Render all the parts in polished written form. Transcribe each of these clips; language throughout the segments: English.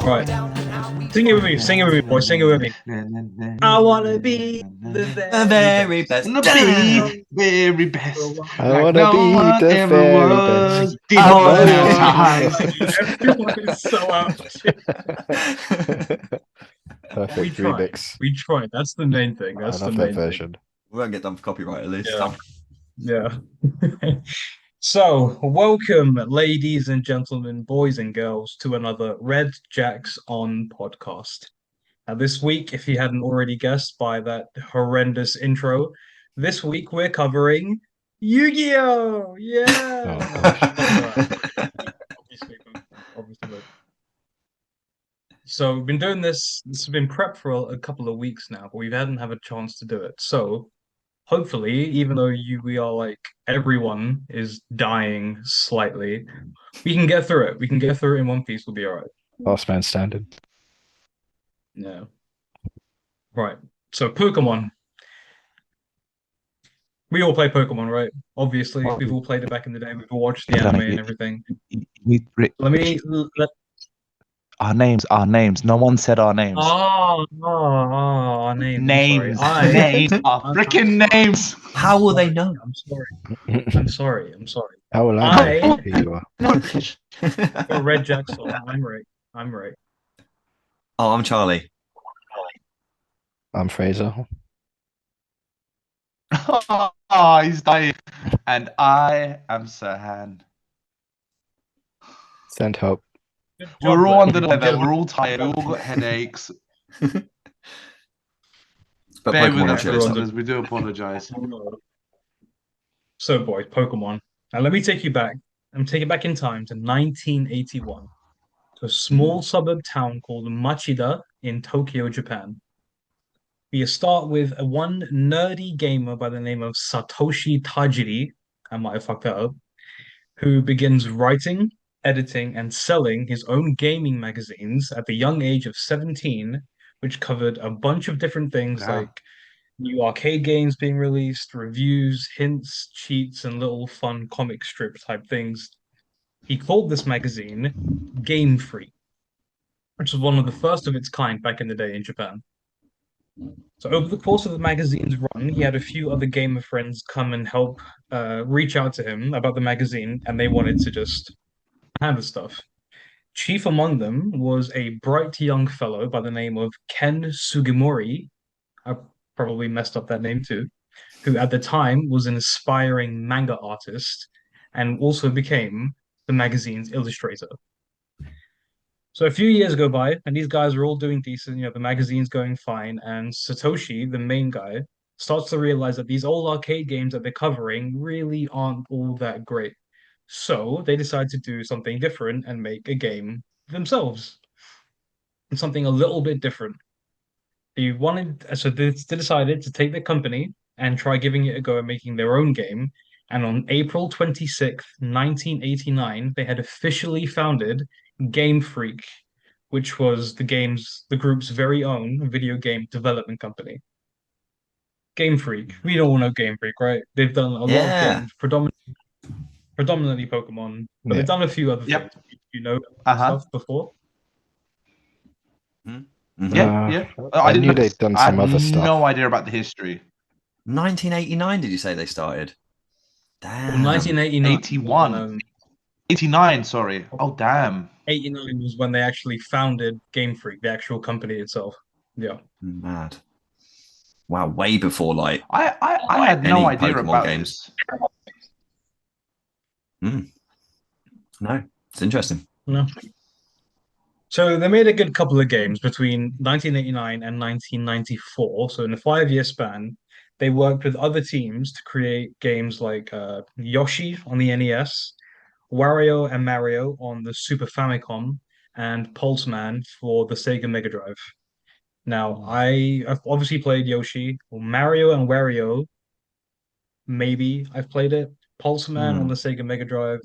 Right. Sing it with me. Sing it with me, boy. Sing it with me. I wanna be the The very best. Wanna be very best. I Like wanna no be one the ever very was best. before I that know time. Everyone is so out of shit. Perfect remix. We tried. That's the main thing. I That's the love main that version. We won't get done for copyright at least. Yeah. Yeah. So, welcome, ladies and gentlemen, boys and girls, to another Red Jacks on podcast. Now, this week, if you hadn't already guessed by that horrendous intro, this week we're covering Yu-Gi-Oh! Yeah. Oh gosh. Obviously, obviously. So we've been doing this. This has been prepped for a couple of weeks now, but we hadn't had a chance to do it. So hopefully, even though we are like everyone is dying slightly, we can get through it. We can get through it in one piece. We'll be all right. Last man standing. Yeah. Right. So Pokemon. We all play Pokemon, right? Obviously, we've all played it back in the day. We've all watched the anime and everything. Let Our names. No one said our names. our names. Names. I'm sorry. Names. Our freaking names. How will they know? I'm sorry. I'm sorry. I'm sorry. How will I know who you are? You're Red Jackson. I'm right. I'm right. Oh, I'm Charlie. I'm Fraser. Oh, he's dying. And I am Sirhan. Send help. Good job, We're all Red. under the weather. Good We're all tired. We all got headaches. But Bear with Pokemon us, shows. listeners. We do apologize. So, boys, Pokemon. Now, let me take you back. I'm taking back in time to 1981 to a small suburb town called Machida in Tokyo, Japan. We start with one nerdy gamer by the name of Satoshi Tajiri. I might have fucked that up. Who begins writing, editing, and selling his own gaming magazines at the young age of 17, which covered a bunch of different things Wow. like new arcade games being released, reviews, hints, cheats, and little fun comic strip type things. He called this magazine Game Freak, which was one of the first of its kind back in the day in Japan. So over the course of the magazine's run, he had a few other gamer friends come and help reach out to him about the magazine, and they wanted to just have the stuff. Chief among them was a bright young fellow by the name of Ken Sugimori. I probably messed up that name too, who at the time was an aspiring manga artist and also became the magazine's illustrator. So a few years go by, and these guys are all doing decent. The magazine's going fine, and Satoshi, the main guy, starts to realize that these old arcade games that they're covering really aren't all that great. So they decide to do something different and make a game themselves, and something a little bit different. They decided to take the company and try giving it a go at making their own game. And on April 26th, 1989, they had officially founded Game Freak, which was the group's very own video game development company. Game Freak. We all know Game Freak, right? They've done a lot of games, predominantly Pokemon, but they've done a few other things. Stuff before. Yeah. I knew they'd done some other stuff. No idea about the history. 1989, did you say they started? Damn. Well, 1989. 81. 89, sorry. Oh, damn. 89 was when they actually founded Game Freak, the actual company itself. Yeah. Mad. Wow, way before I had no idea Pokemon about games. this. No, it's interesting. No. So they made a good couple of games between 1989 and 1994. So in a 5-year span, they worked with other teams to create games like Yoshi on the NES, Wario and Mario on the Super Famicom, and Pulseman for the Sega Mega Drive. Now, I've obviously played Yoshi, or Mario and Wario. Maybe I've played it. Pulseman on the Sega Mega Drive.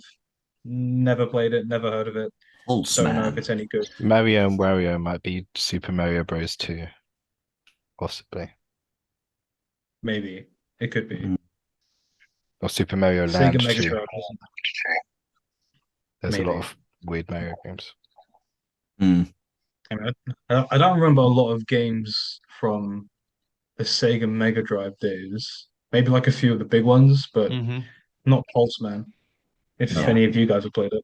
Never played it, never heard of it. Don't know if it's any good. Mario and Wario might be Super Mario Bros. 2. Possibly. Maybe. It could be. Or Super Mario Land Sega Mega 2. Drive. There's a lot Maybe. of weird Mario games. Mm. I mean, I don't remember a lot of games from the Sega Mega Drive days. Maybe like a few of the big ones, but Hmm. not Pulse Man. If Yeah. any of you guys have played it.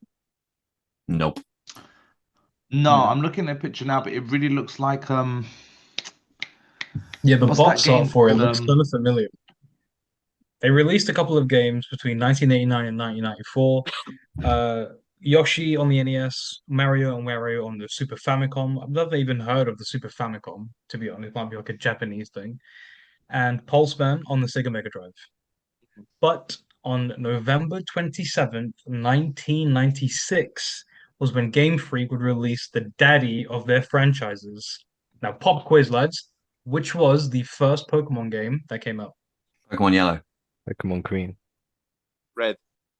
Nope. No, Yeah. I'm looking at a picture now, but it really looks like Yeah, the what's that box game art for it called? looks kind of familiar. They released a couple of games between 1989 and 1994. Yoshi on the NES, Mario and Wario on the Super Famicom. I've never even heard of the Super Famicom, to be honest. It might be like a Japanese thing. And Pulseman on the Sega Mega Drive. But on November 27th, 1996, was when Game Freak would release the daddy of their franchises. Now, pop quiz, lads. Which was the first Pokemon game that came out? Pokemon Yellow. Pokemon Green. Red.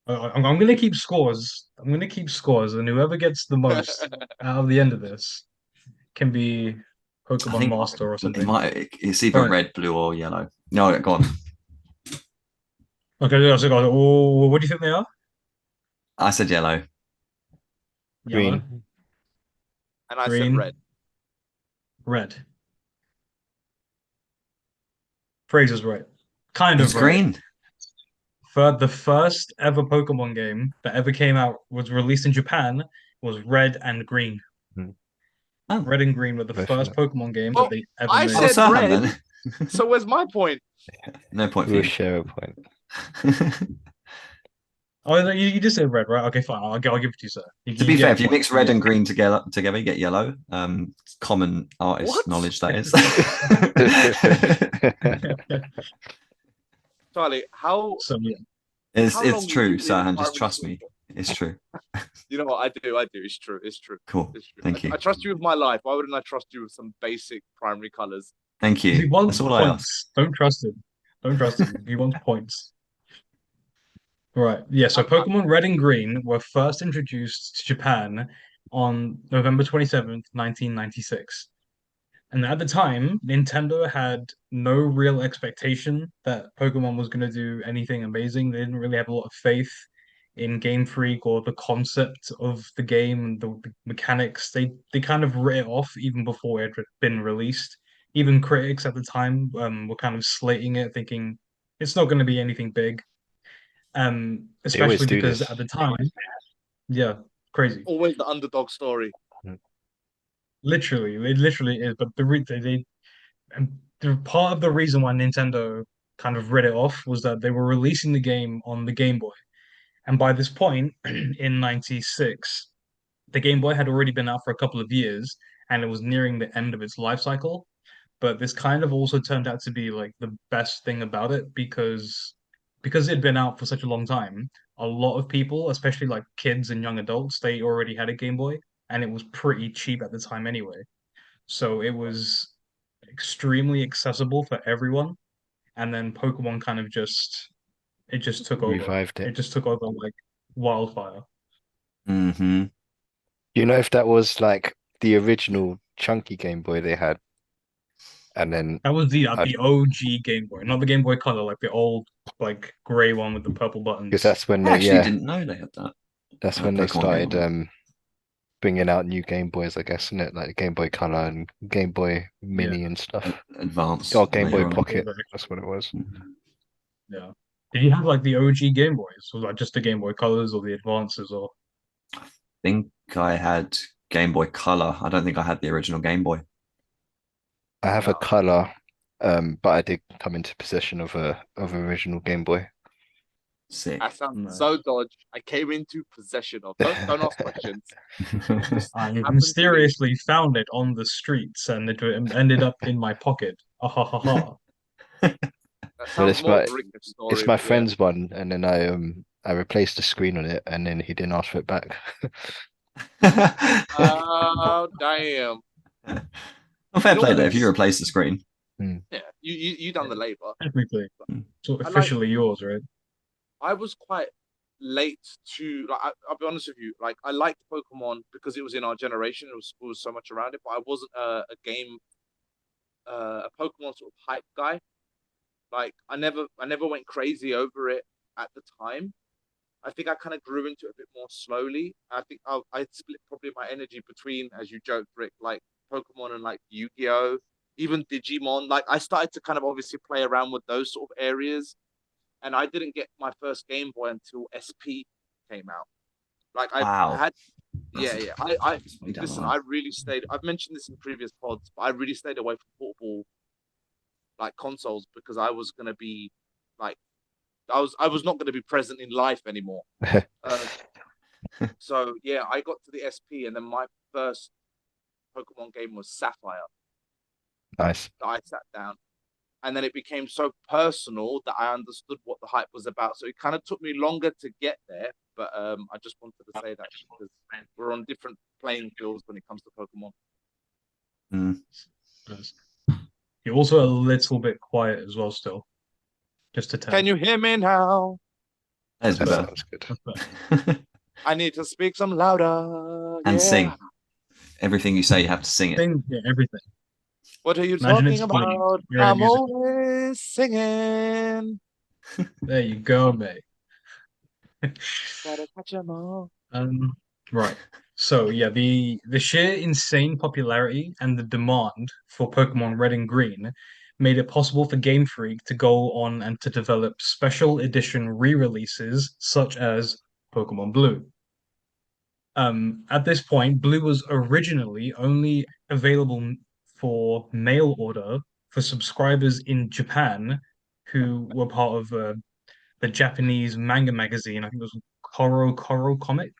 I'm going to keep scores. I'm going to keep scores, and whoever gets the most out of the end of this can be I Pokemon think Master or it something. it's either Right. red, blue, or yellow. No, go on. Okay, so guys, oh, what do you think they are? I said yellow. Yellow, Green. And I said green, red. red. Fraser's right. Kind It's of right. green. For the first ever Pokemon game that ever came out was released in Japan was Red and Green. Oh, Red and Green were the Both first of Pokemon games Well, that they ever I made. oh, said Sam red. then. So where's my point? No point for We'll you. share a point. Oh, no, you just said red, right? Okay, fine. I'll give it to you, sir. To be fair, if you get mix red and green together, you get yellow. Common artist What? knowledge that is. Charlie, how So yeah. it's How long it's were true, you in Sahan. Just primary trust school me. for? It's true. You know what? I do. It's true. It's true. Cool. It's true. Thank you. I trust you with my life. Why wouldn't I trust you with some basic primary colors? Thank He you. wants That's all I ask. points. Don't trust him. Don't trust him. He wants points. Right. Yeah, so Pokemon Red and Green were first introduced to Japan on November 27th, 1996. And at the time, Nintendo had no real expectation that Pokemon was going to do anything amazing. They didn't really have a lot of faith in Game Freak or the concept of the game and the mechanics. They kind of writ it off even before it had been released. Even critics at the time were kind of slating it, thinking it's not going to be anything big. They always Especially do because this. at the time, yeah, crazy. Always the underdog story. Literally, it literally is. But and the part of the reason why Nintendo kind of read it off was that they were releasing the game on the Game Boy. And by this point, in 96, the Game Boy had already been out for a couple of years and it was nearing the end of its life cycle. But this kind of also turned out to be like the best thing about it because it had been out for such a long time, a lot of people, especially like kids and young adults, they already had a Game Boy and it was pretty cheap at the time anyway. So it was extremely accessible for everyone. And then Pokemon kind of just took over. Revived It it. just took over like wildfire. Hmm. Do you know if that was like the original chunky Game Boy they had? And then That was I the OG Game Boy, not the Game Boy Color, like the old like gray one with the purple buttons. because that's when I they actually didn't know they had that. that's when they Pokemon Game started Boy. bringing out new Game Boys, I guess, isn't it? Like Game Boy Color and Game Boy Yeah, Mini and stuff. Advance Oh, Game Boy later on. all Pocket. the That's what it was. yeah. Did you have like the OG Game Boys, or like just the Game Boy Colors or the Advances or? I think I had Game Boy Color. I don't think I had the original Game Boy. I have a No. color, but I did come into possession of a original Game Boy. Sick. I sound No. so dodge. I came into possession of. Don't ask questions. I Happened to me. mysteriously found it on the streets and it ended up in my pocket. Ah, ha, ha, ha. That Well, sounds more of a Richter story. it's my but yeah. friend's one, and then I replaced the screen on it, and then he didn't ask for it back. Oh damn! Well, fair You know play what there. If you is- replace the screen, Yeah, you done the labor. Technically, Hmm. so I like- officially yours, right? I was quite late to like. I'll be honest with you. Like I liked Pokemon because it was in our generation. It was so much around it, but I wasn't a Pokemon sort of hype guy. Like I never went crazy over it at the time. I think I kind of grew into it a bit more slowly. I think I split probably my energy between, as you joked, Rick, like Pokemon and like Yu-Gi-Oh, even Digimon. Like I started to kind of obviously play around with those sort of areas, and I didn't get my first Game Boy until SP came out. Like I Wow. had, yeah, That's- yeah. I that's way down the listen. line. I really stayed. I've mentioned this in previous pods, but I really stayed away from portable like consoles because I was gonna be like I was not going to be present in life anymore. So yeah, I got to the SP, and then my first Pokemon game was Sapphire. Nice. I sat down, and then it became so personal that I understood what the hype was about. So it kind of took me longer to get there, but I just wanted to say that because we're on different playing fields when it comes to Pokemon. Mm. You're also a little bit quiet as well, still. Just a tad. Can you hear me now? That's That better. sounds good. That's better. I need to speak some louder. And yeah. sing. Everything you say, you have to sing it. Thing, yeah, everything. What are you Imagine talking it's funny. about? You're in a I'm musical. always singing. There you go, mate. Gotta catch 'em all. Right. So yeah, the sheer insane popularity and the demand for Pokemon Red and Green made it possible for Game Freak to go on and to develop special edition re-releases such as Pokemon Blue. At this point, Blue was originally only available for mail order for subscribers in Japan who were part of the Japanese manga magazine. I think it was Koro Comic.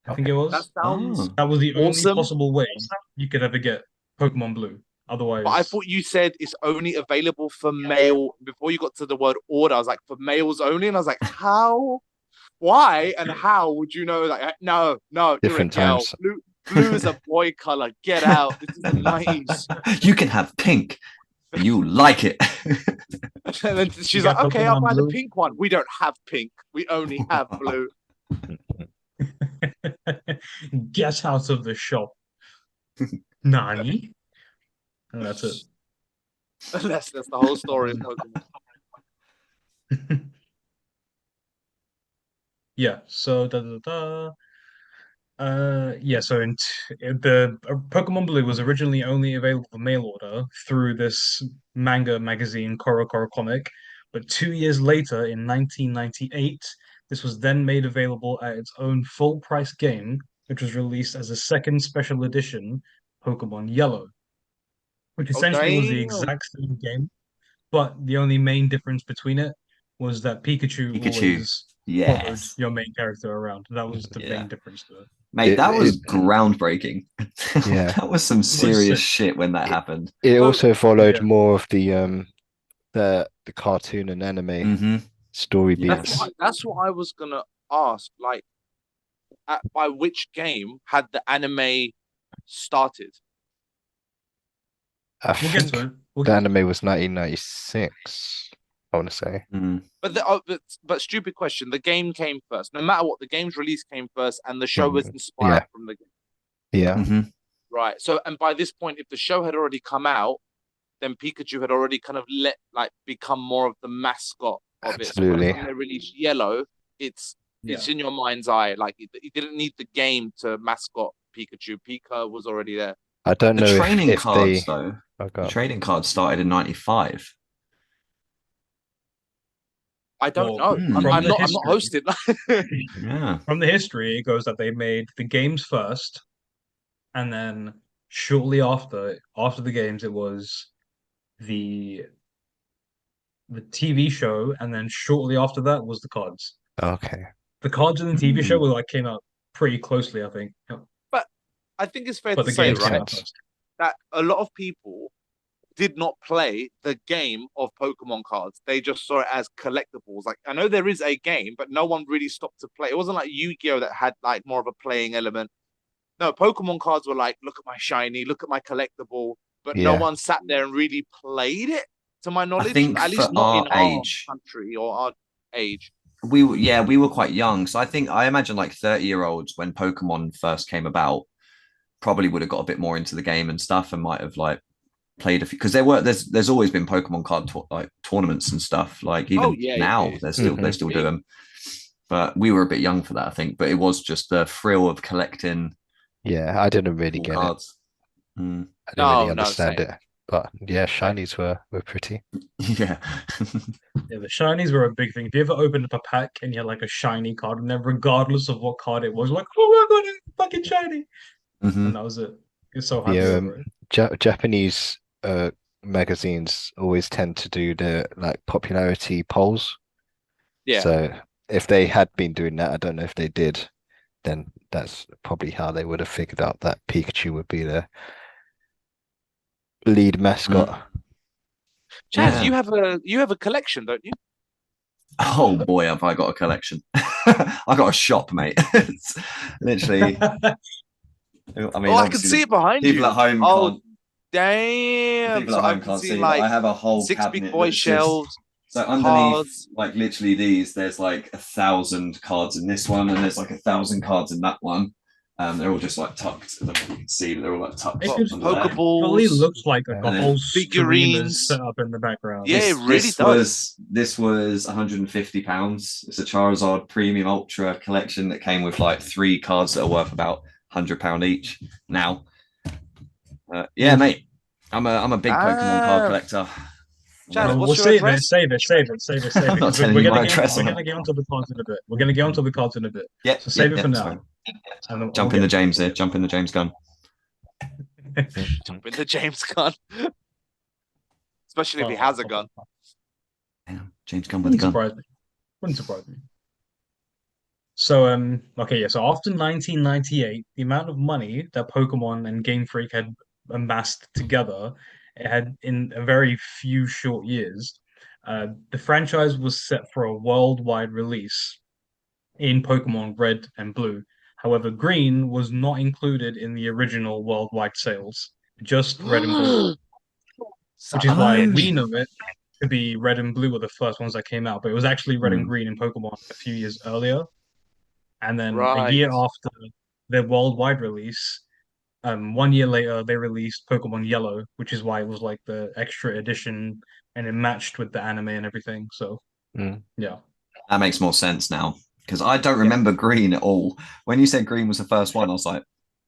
I think it Okay. was. That sounds Oh. That was the only awesome. possible way you could ever get Pokemon Blue. Otherwise, But I thought you said it's only available for mail. Before you got to the word order, I was like, for males only. And I was like, how? Why and how would you know that? No, you're a Different girl. times. Blue is a boy color. Get out. This is the 90s. You can have pink, and you like it. And then she's You like, got okay, I'll Pokemon buy the Blue? pink one. We don't have pink. We only have blue. get out of the shop. Nani? And that's it. That's the whole story of Pokemon. Yeah, so yeah, so the Pokemon Blue was originally only available for mail order through this manga magazine, Koro Comic, but 2 years later, in 1998, this was then made available at its own full-price game, which was released as a second special edition, Pokemon Yellow, which essentially was the damn. exact same game, but the only main difference between it was that Pikachu always followed Yes. your main character around. That was the Yeah. main difference to it. Mate, that was It- groundbreaking. Yeah. That was some serious sick. shit when that happened. It So- also followed Yeah. more of the cartoon and anime Hmm. story Yes. beats. That's what I was gonna ask. Like, by which game had the anime started? I We'll get think to it. We'll the get to it. anime was 1996. I want to say. Mm. But stupid question. The game came first. No matter what, the game's release came first, and the show was inspired from the game. Yeah. Hmm. Right. So, and by this point, if the show had already come out, then Pikachu had already kind of become more of the mascot of it. So by Absolutely. the time they released Yellow, it's in your mind's eye. Like it didn't need the game to mascot Pikachu. Pika was already there. I don't The know training if cards, they. though. Oh, The God. trading cards started in 95. I don't Well, know. from I'm the not history- hosted. Yeah. From the history, it goes that they made the games first, and then shortly after the games, it was the TV show, and then shortly after that was the cards. Okay. The cards in the TV show were came out pretty closely, I think. I think it's fair But to the say, games came right, out first. that a lot of people did not play the game of Pokemon cards. They just saw it as collectibles. Like, I know there is a game, but no one really stopped to play. It wasn't like Yu-Gi-Oh that had like more of a playing element. No, Pokemon cards were like, look at my shiny, look at my collectible, but no Yeah. one sat there and really played it, to my knowledge. think At least for not in our our age- country or our age. We were quite young. So I imagine like 30-year-olds when Pokemon first came about probably would have got a bit more into the game and stuff and might have like played a few because there's always been Pokemon card like tournaments and stuff. Like even yeah, now yeah. they still Mhm. do them. but we were a bit young for that, I think. But it was just the thrill of collecting Yeah, I didn't really cool get it. cards. Mm, I didn't really No, understand same. it. But yeah, shinies were pretty. yeah. Yeah, the shinies were a big thing. If you ever opened up a pack and you had like a shiny card, and then regardless of what card it was, like, oh my god, it's fucking shiny, Mhm. and that was it. You're so happy The over it. Japanese magazines always tend to do the like popularity polls. Yeah. So if they had been doing that, I don't know if they did, then that's probably how they would have figured out that Pikachu would be the lead mascot. Chaz, Yeah. you have a collection, don't you? Oh boy, have I got a collection. I got a shop, mate. It's literally. I mean, Oh, I can obviously see it behind people you. at home Oh, can't. damn! People So at I home can can't see see, but like I have a whole 6 big cabinet boy that's just shelves, so underneath, cards. like literally these. There's like 1,000 cards in this one, and there's like 1,000 cards in that one. They're all just like tucked. I don't know if you can see, but they're all like tucked It Got just under there. fully Pokeballs, looks like a And whole then streamer's figurines. set up in the background. Yeah, it really this does. was £150. It's a Charizard Premium Ultra collection that came with like 3 cards that are worth about £100 each. Now, yeah, mate, I'm a big Pokemon card Ah, collector. Chaz, Well, what's we'll your save it, address? save it, save it, save it, save it. I'm not 'cause telling we're you gonna my get address we're on gonna it. get onto the cards in a bit. We're gonna get onto the cards in a bit. Yeah, So save it for that's now. fine. And then Jump we'll in the get- James here. Jump in the James Gunn. With the James gun. Especially if he has a gun. Damn, James Gunn with a Wouldn't gun. surprise me. Wouldn't surprise me. So okay, yeah. So after 1998, the amount of money that Pokemon and Game Freak had amassed together, it had in a very few short years, the franchise was set for a worldwide release in Pokemon Red and Blue. However, Green was not included in the original worldwide sales, just Red and Blue, Son which is of a why bitch. we know it to be Red and Blue were the first ones that came out, but it was actually Red and Hmm. Green in Pokemon a few years earlier. And then a Right. year after their worldwide release, 1 year later, they released Pokemon Yellow, which is why it was like the extra edition and it matched with the anime and everything. So, Mm. yeah. That makes more sense now because I don't remember Green at all. When you said Green was the first one, I was like,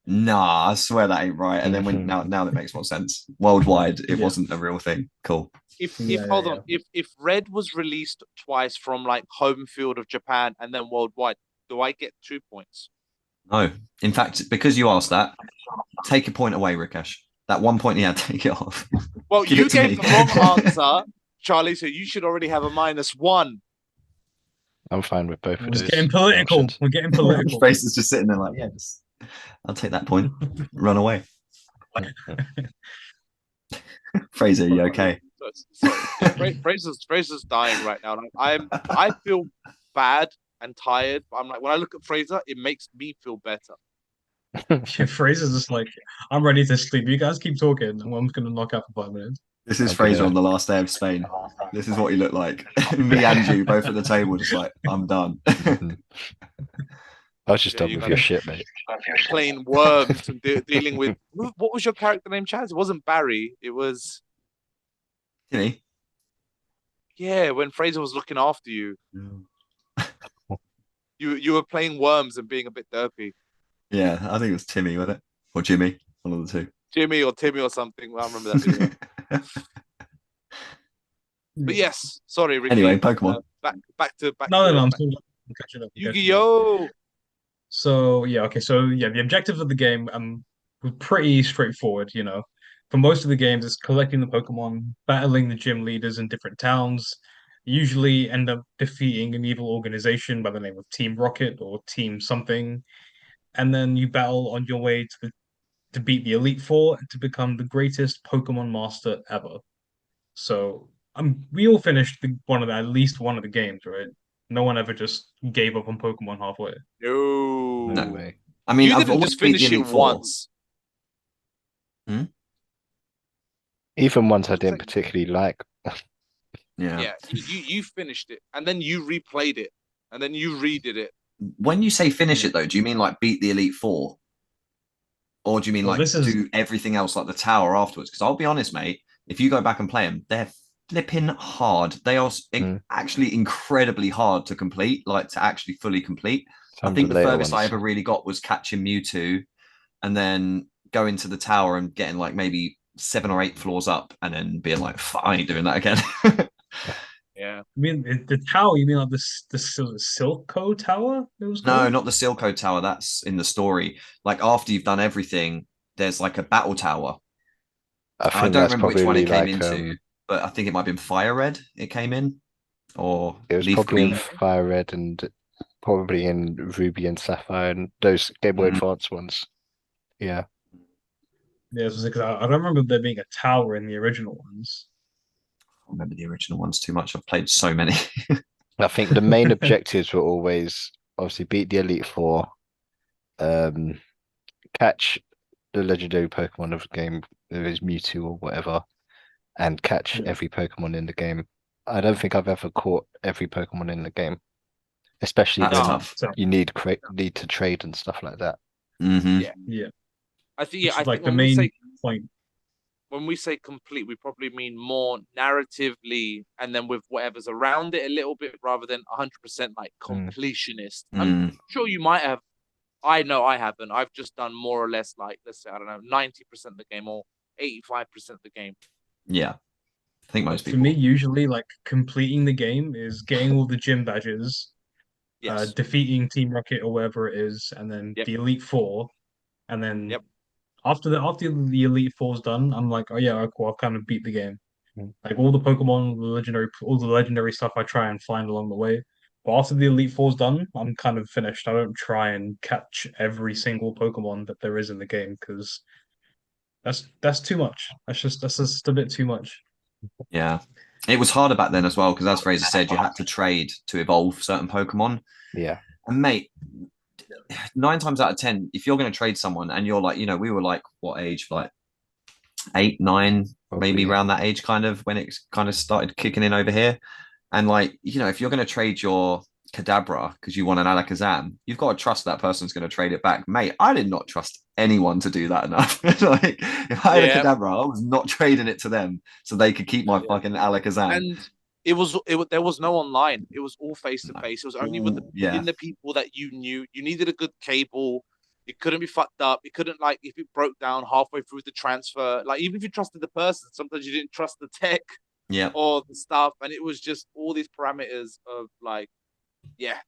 nah, I swear that ain't right. And then when now that makes more sense. Worldwide, it Yeah. wasn't a real thing. Cool. Yeah, Hold yeah, on, if Red was released twice from like home field of Japan and then worldwide, do I get 2 points? No, in fact, because you asked that, take a point away, Rikesh. That 1 point, yeah, take it off. Well, Give you it to gave me. the wrong answer, Charlie, so you should already have a -1. I'm fine with both We're of just those getting political. options. We're getting political. Face is just sitting there like, yeah, I'll take that point. Run away. Fraser, you okay? Sorry. Fraser's dying right now. Like, I feel bad and tired, but I'm like, when I look at Fraser, it makes me feel better. Yeah, Fraser's just like, I'm ready to sleep. You guys keep talking, and I'm just gonna knock out for 5 minutes. This is I'm Fraser gonna- on the last day of Spain. This is what he looked like. Me and you both at the table, just like, I'm done. I was just Yeah, done you with gotta- your shit, mate. Playing worms and dealing with what was your character name, Chaz? It wasn't Barry. It was Timmy? when Fraser was looking after you. You were playing worms and being a bit derpy. Yeah, I think it was Timmy, wasn't it? Or Jimmy, one of the two. Jimmy or Timmy or something. I remember that video. But yes, sorry, Ricky. Anyway, Pokemon. Back to No, to- I'm back- still catching up. Yu-Gi-Oh! So yeah, okay. So yeah, the objectives of the game were pretty straightforward. For most of the games, it's collecting the Pokemon, battling the gym leaders in different towns. Usually end up defeating an evil organization by the name of Team Rocket or Team something, and then you battle on your way to beat the Elite Four and to become the greatest Pokemon master ever. So we all finished at least one of the games, right? No one ever just gave up on Pokemon halfway. No. No. way. I mean, You I've didn't always just beat the finish it Elite Four. once. Even ones I It's didn't like- particularly like. Yeah, you finished it, and then you replayed it, and then you redid it. When you say finish it, though, do you mean like beat the Elite Four? Or do you mean Well, like this is- do everything else like the tower afterwards? Because I'll be honest, mate, if you go back and play them, they're flipping hard. They are Mm. actually incredibly hard to complete, like to actually fully complete. I Some of think the the later furthest I ones. ever really got was catching Mewtwo and then going to the tower and getting like maybe 7 or 8 floors up and then being like, I ain't doing that again. Yeah. I mean, the tower. You mean like the Silco Tower? It was No, called. not the Silco Tower. That's in the story. Like after you've done everything, there's like a battle tower. I I think don't that's remember which one probably it came like into, but I think it might have been Fire Red it came in or it was Leaf probably in Green. Fire Red and probably in Ruby and Sapphire and those Game Boy Mm, Advance ones. Yeah. Yeah, it was because I don't remember there being a tower in the original ones. I remember the original ones too much. I've played so many. I think the main objectives were always obviously beat the Elite Four, um, catch the legendary Pokemon of the game, whether it's Mewtwo or whatever, and catch Yeah. every Pokemon in the game. I don't think I've ever caught every Pokemon in the game, especially That's when No. tough. So you need to trade and stuff like that. Yeah. yeah, I think which I is like think the when we main say point. complete, we probably mean more narratively and then with whatever's around it a little bit rather than 100% like Mm. completionist. I'm Mm, sure you might have. I know I haven't. I've just done more or less like, let's say, I don't know, 90% of the game or 85% of the game. yeah, I think most For me, people. usually like completing the game is getting all the gym badges, Yes. defeating Team Rocket or whatever it is, and then Yep. the Elite Four, and then Yep. after the Elite Four's done, I'm like, oh yeah, cool, I've kind of beat the game. Mm. Like all the Pokemon, all the legendary stuff I try and find along the way. But after the Elite Four's done, I'm kind of finished. I don't try and catch every single Pokemon that there is in the game because that's too much. That's just a bit too much. Yeah. It was harder back then as well, because as Fraser said, you had to trade to evolve certain Pokemon. Yeah. And mate, 9 times out of 10, if you're going to trade someone and you're like, we were like, what age? Like 8, 9, maybe Probably. around that age, kind of when it kind of started kicking in over here. And like, if you're going to trade your Kadabra because you want an Alakazam, you've got to trust that person's going to trade it back. Mate, I did not trust anyone to do that enough. Like, if I had a Yeah. Kadabra, I was not trading it to them so they could keep my Yeah. fucking Alakazam. And there was no online. It was all face to face. It was only with Yeah. the people that you knew. You needed a good cable. It couldn't be fucked up. It couldn't, like, if it broke down halfway through the transfer, like even if you trusted the person, sometimes you didn't trust the tech Yeah. or the stuff, and it was just all these parameters of like, yeah.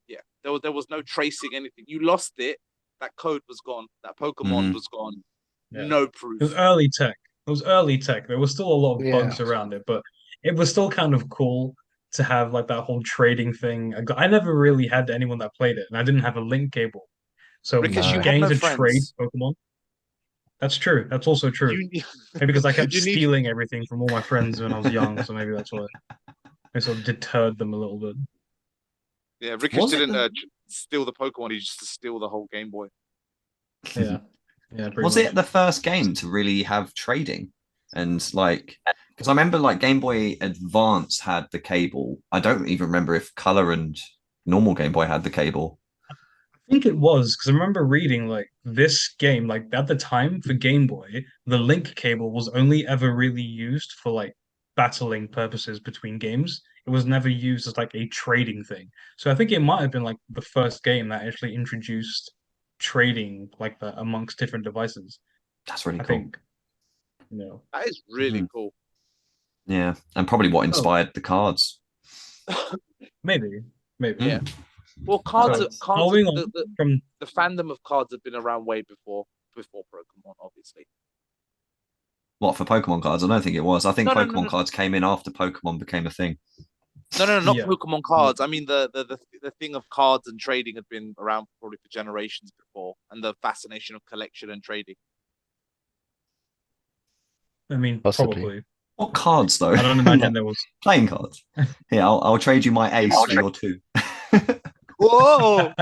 There was no tracing anything. You lost it. That code was gone. That Pokemon Mhm. was gone. Yeah. No It was proof. early tech. It was early tech. There was still a lot of Yeah. bugs around it, but it was still kind of cool to have like that whole trading thing. I never really had anyone that played it, and I didn't have a link cable. So Because No. you had getting no to trade friends. Pokemon, that's true. That's also true. You Maybe because I kept you need stealing everything from all my friends when I was young, so maybe that's why I sort of deterred them a little bit. Yeah, Rickish Was it didn't the steal the Pokemon. He just steal the whole Game Boy. Yeah, yeah, pretty was much. it the first game to really have trading? And like, because I remember like Game Boy Advance had the cable. I don't even remember if Color and normal Game Boy had the cable. I think it was because I remember reading like this game, like at the time for Game Boy, the link cable was only ever really used for like battling purposes between games. It was never used as like a trading thing. So I think it might have been like the first game that actually introduced trading like that amongst different devices. That's really I cool. think, you know. That is really Mhm. cool. Yeah, and probably what Oh, inspired the cards. maybe, maybe. Yeah. Mm. Well, cards So are following on from the fandom of cards have been around way before Pokemon, obviously. What for Pokemon cards? I don't think it was. I think No, no, Pokemon no, cards came in after Pokemon became a thing. no, not yeah, Pokemon cards. I mean the thing of cards and trading had been around probably for generations before, and the fascination of collection and trading. I mean Possibly. probably. What cards though? I don't imagine there was. Playing cards. Here, I'll trade you my ace for your 2. Whoa!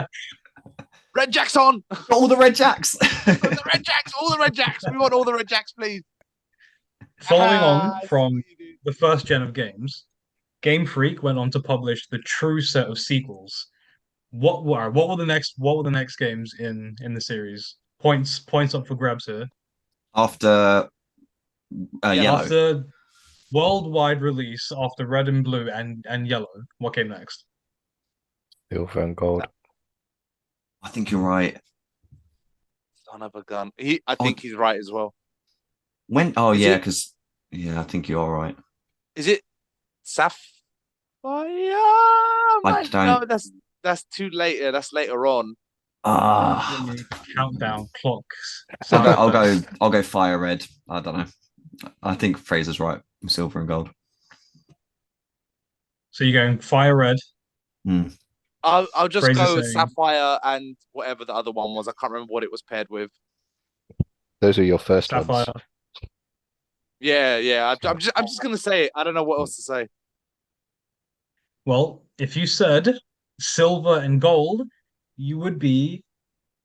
Red Jacks on! All the red jacks. The Red Jacks! All the Red Jacks! We want all the Red Jacks, please. Following Ah, on I see from what you do. the first gen of games, Game Freak went on to publish the true set of sequels. What were the next games in the series? Points up for grabs here. After Yeah. yellow. After worldwide release after Red and Blue and Yellow. What came next? Silver and gold. I think you're right. Son of a gun. I think he's right as well. When? Oh Is yeah, it- because I think you are right. Is it Sapphire? don't- No, that's too later. That's later on. Ah, Let me countdown clocks. I'll go fire red. I don't know. I think Fraser's right. Silver and gold. So you're going fire red. I'll just Fraser go saying- Sapphire and whatever the other one was. I can't remember what it was paired with. Those are your first Sapphire. ones. Yeah. I'm just gonna say it. I don't know what else to say. Well, if you said silver and gold, you would be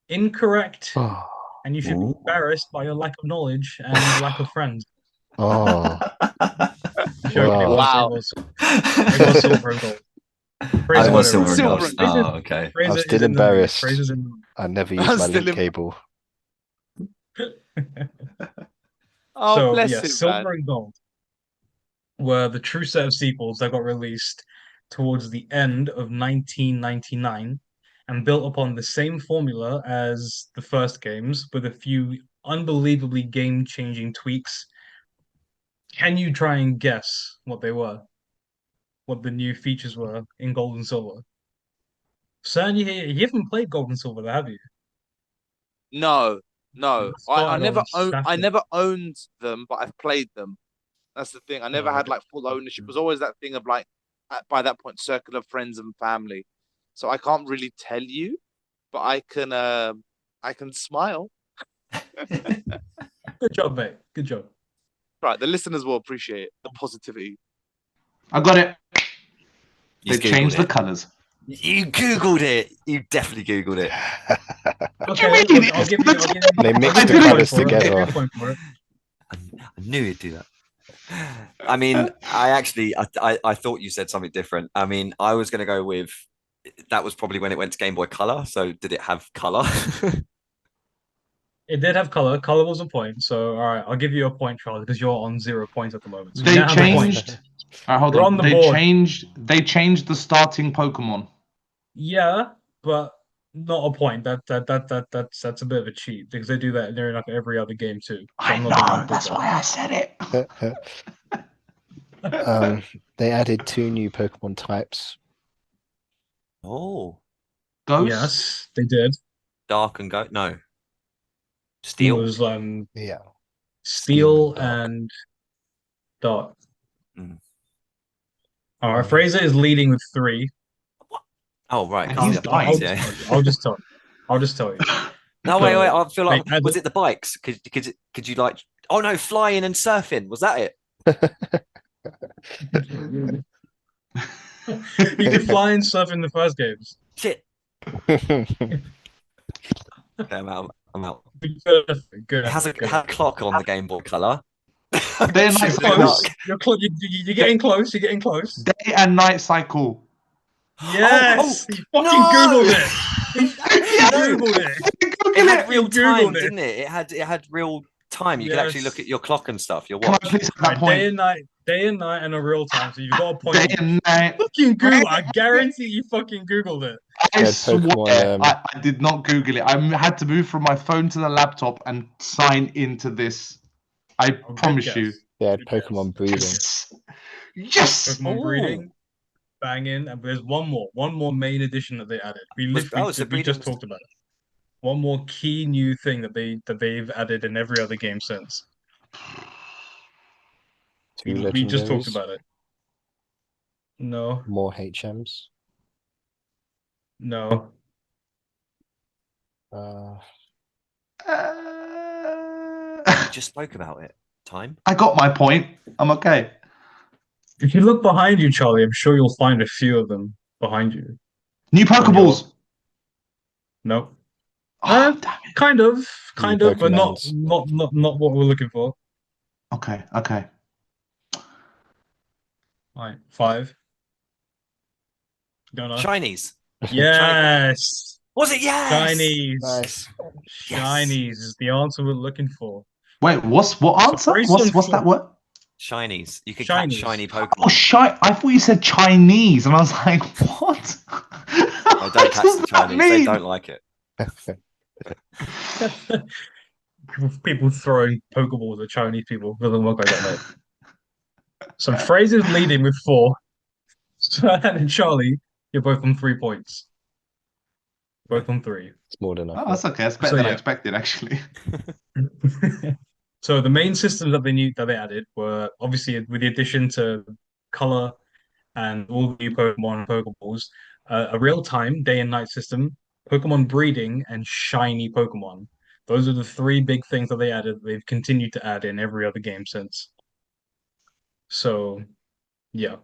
incorrect, Oh, and you should be Ooh. embarrassed by your lack of knowledge and lack of friends. oh. Joking, Wow. it was silver and gold. Fraser I got was it silver right. and Silver gold. and gold. Oh, okay. Fraser I'm is still in the lead. embarrassed. Fraser's in I never I'm used my still link cable. Oh, So bless yeah, him, silver man. and gold were the true set of sequels that got released towards the end of 1999 and built upon the same formula as the first games with a few unbelievably game-changing tweaks. Can you try and guess what they were? What the new features were in Gold and Silver? Son, you haven't played Gold and Silver, have you? No. I Started on I Saturn. never owned them, but I've played them. That's the thing. I never had like full ownership. It was always that thing of like by that point, circle of friends and family. So I can't really tell you, but I can smile. Good job, mate. Good job. Right, the listeners will appreciate it. The positivity. I got it. He's They changed Googled the it. colors. You Googled it. You definitely Googled it. Okay, you mean? I'll give you. They mixed I'll the give you a colours point for it. I'll give you a together. point for it. I knew you'd do that. I mean, I thought you said something different. I mean, I was going to go with that was probably when it went to Game Boy Color. So did it have color? It did have color. Color was a point. So, all right, I'll give you a point, Charles, because you're on 0 points at the moment. So you They now have a point. changed. All right, hold You're on. on the They board. changed. They changed the starting Pokemon. Yeah, but not a point. That's a bit of a cheat because they do that near enough every other game too. So I I'm not gonna know. include That's that. why I said it. They added 2 new Pokemon types. Oh, Ghost. Yes, they did. dark and go. No, It steel. was Yeah. steel and dark. and dark. Mm. All right, Fraser is leading with 3. Oh right, And 'cause he's the dying. bikes, yeah. I'll just tell you. I'll just tell you. No, wait. I feel like Mate, was it the bikes? Could you like? Oh no, flying and surfing. Was that it? You could fly and stuff in the first games. Shit. Okay, I'm out. Good. It has a clock on the Game Boy Color. Day and night You're close. You're getting close. You're getting close. Day and night cycle. Yes, you fucking no! googled it. You fucking googled it. It had real You time, Googled it. didn't it? It had real time. You could actually look at your clock and stuff. Your Can I watch. please have that Right, point? day and night, and a real time. So you've got a point. Day and night. Fucking Google. I guarantee you fucking Googled it. I Yeah, swear, Pokemon, I did not Google it. I had to move from my phone to the laptop and sign into this. I Oh, good promise guess. you. They had Good guess. Pokemon breeding. Yes. Yes. Pokemon Ooh. breeding, banging, and there's one more main addition that they added. We Was- literally so we breeding just was- talked about it. One more key new thing that they've added in every other game since. 2 We just talked legendaries. about it. No, More HMs. no. Uh, We just spoke about it. Time. I got my point. I'm okay. If you look behind you, Charlie, I'm sure you'll find a few of them behind you. New Pokeballs. No, Oh, damn it. kind of, but not Pokemons. not what we're looking for. Okay. All right, 5. Don't know. Chinese. Yes, Was it? Yes. Chinese. nice. Shinies is the answer we're looking for. Wait, what answer? Brace What's on that foot. word? Shinies. You could catch Shinies. shiny Oh, Pokemon. I thought you said Chinese, and I was like, what? I don't catch the Chinese. They don't like it. People throwing Pokeballs at Chinese people. Doesn't work like that, mate. So Fraser's leading with 4. And Charlie, you're both on 3 points. Both on 3. It's more than I Oh, thought. that's okay. That's better So, than I yeah. expected, actually. So the main systems that they added were obviously with the addition to color and all the new Pokemon and Pokeballs, a real-time day and night system, Pokemon breeding, and shiny Pokemon. Those are the 3 big things that they added. They've continued to add in every other game since. So, yeah.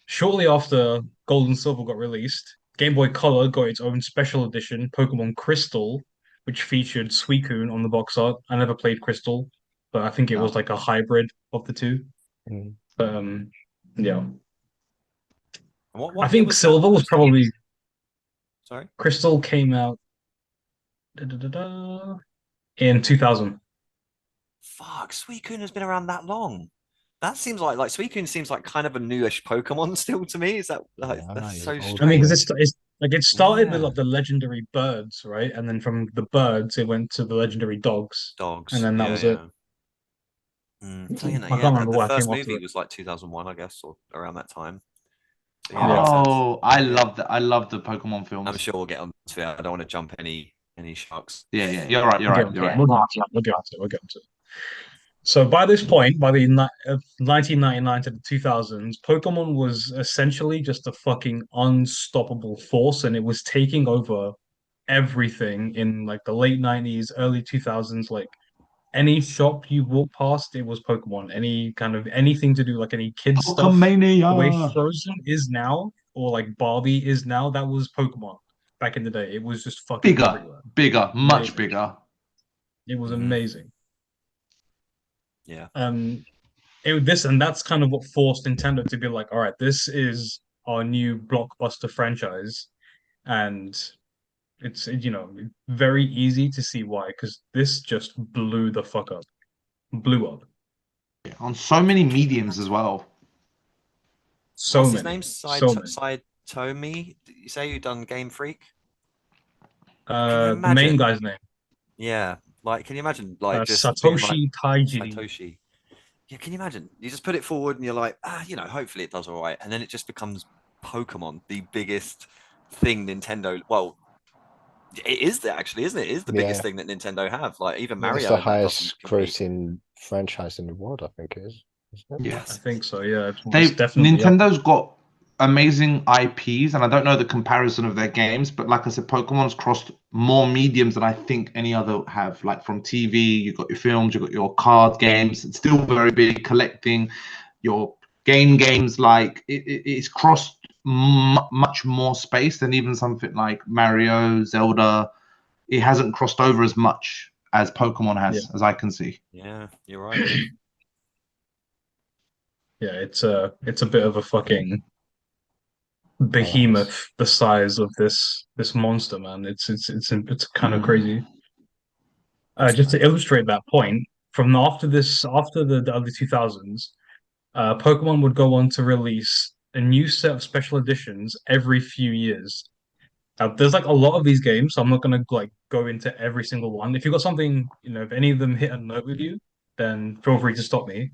Shortly after Gold and Silver got released, Game Boy Color got its own special edition, Pokemon Crystal, which featured Suicune on the box art. I never played Crystal, but I think it was Oh. like a hybrid of the 2. Mm. Yeah. And what I year think was that? Silver was probably Sorry. Crystal came out in 2000. Fuck, Suicune has been around that long. That seems like Suicune seems like kind of a newish Pokemon still to me. Is that like Yeah, that's he's so old. I mean, because strange? it's like it started with Yeah. like the legendary birds, right? And then from the birds, it went to the legendary dogs, Dogs. and then that Yeah, was it. Saying that, I yeah, can't remember the what first came after movie it. was like 2001, I guess, or around that time. So, yeah, makes sense. Oh, I Yeah. love that. I love the Pokemon films. I'm sure we'll get onto it. I don't want to jump any sharks. Yeah, you're right. You're We'll get right. onto You're it. right. We'll get onto it. We'll get onto it. We'll get onto it. So by this point, by the 1999 to the 2000s, Pokemon was essentially just a fucking unstoppable force, and it was taking over everything in like the late 90s, early 2000s. Like any shop you walk past, it was Pokemon. Any kind of anything to do like any kids stuff. The way Pokemania. Frozen is now, or like Barbie is now, that was Pokemon back in the day. It was just fucking Bigger, everywhere. bigger, much Amazing. bigger. It was Mhm. amazing. Yeah. That's kind of what forced Nintendo to be like, all right, this is our new blockbuster franchise, and it's very easy to see why, because this just blew the fuck up, blew up. On so many mediums as well. So What's his many, name? so many. Saitomi? Did you say you done Game Freak? you The main imagine? guy's name, Yeah. Like, can you imagine like just being like Satoshi Tajiri. Satoshi? Yeah, can you imagine? You just put it forward and you're like, hopefully it does all right. And then it just becomes Pokemon, the biggest thing Nintendo. Well, it is actually, isn't it? It is the biggest Yeah. thing that Nintendo have. Like even It's Mario. the and that doesn't highest compete. grossing franchise in the world, I think it is. Isn't it? Yeah. I think so. Yeah, it's They've definitely up. Nintendo's got amazing IPs, and I don't know the comparison of their games, but like I said, Pokemon's crossed more mediums than I think any other have. Like from TV, you've got your films, you've got your card games. It's still very big. Collecting your games, like it's crossed much more space than even something like Mario, Zelda. It hasn't crossed over as much as Pokemon has, as I can see. Yeah, you're right. Yeah, it's a bit of a fucking behemoth the size of this monster, man. It's kind of crazy. Just to illustrate that point, from after the early 2000s, Pokemon would go on to release a new set of special editions every few years. Now, there's like a lot of these games, so I'm not gonna like go into every single one. If you've got something, if any of them hit a note with you, then feel free to stop me.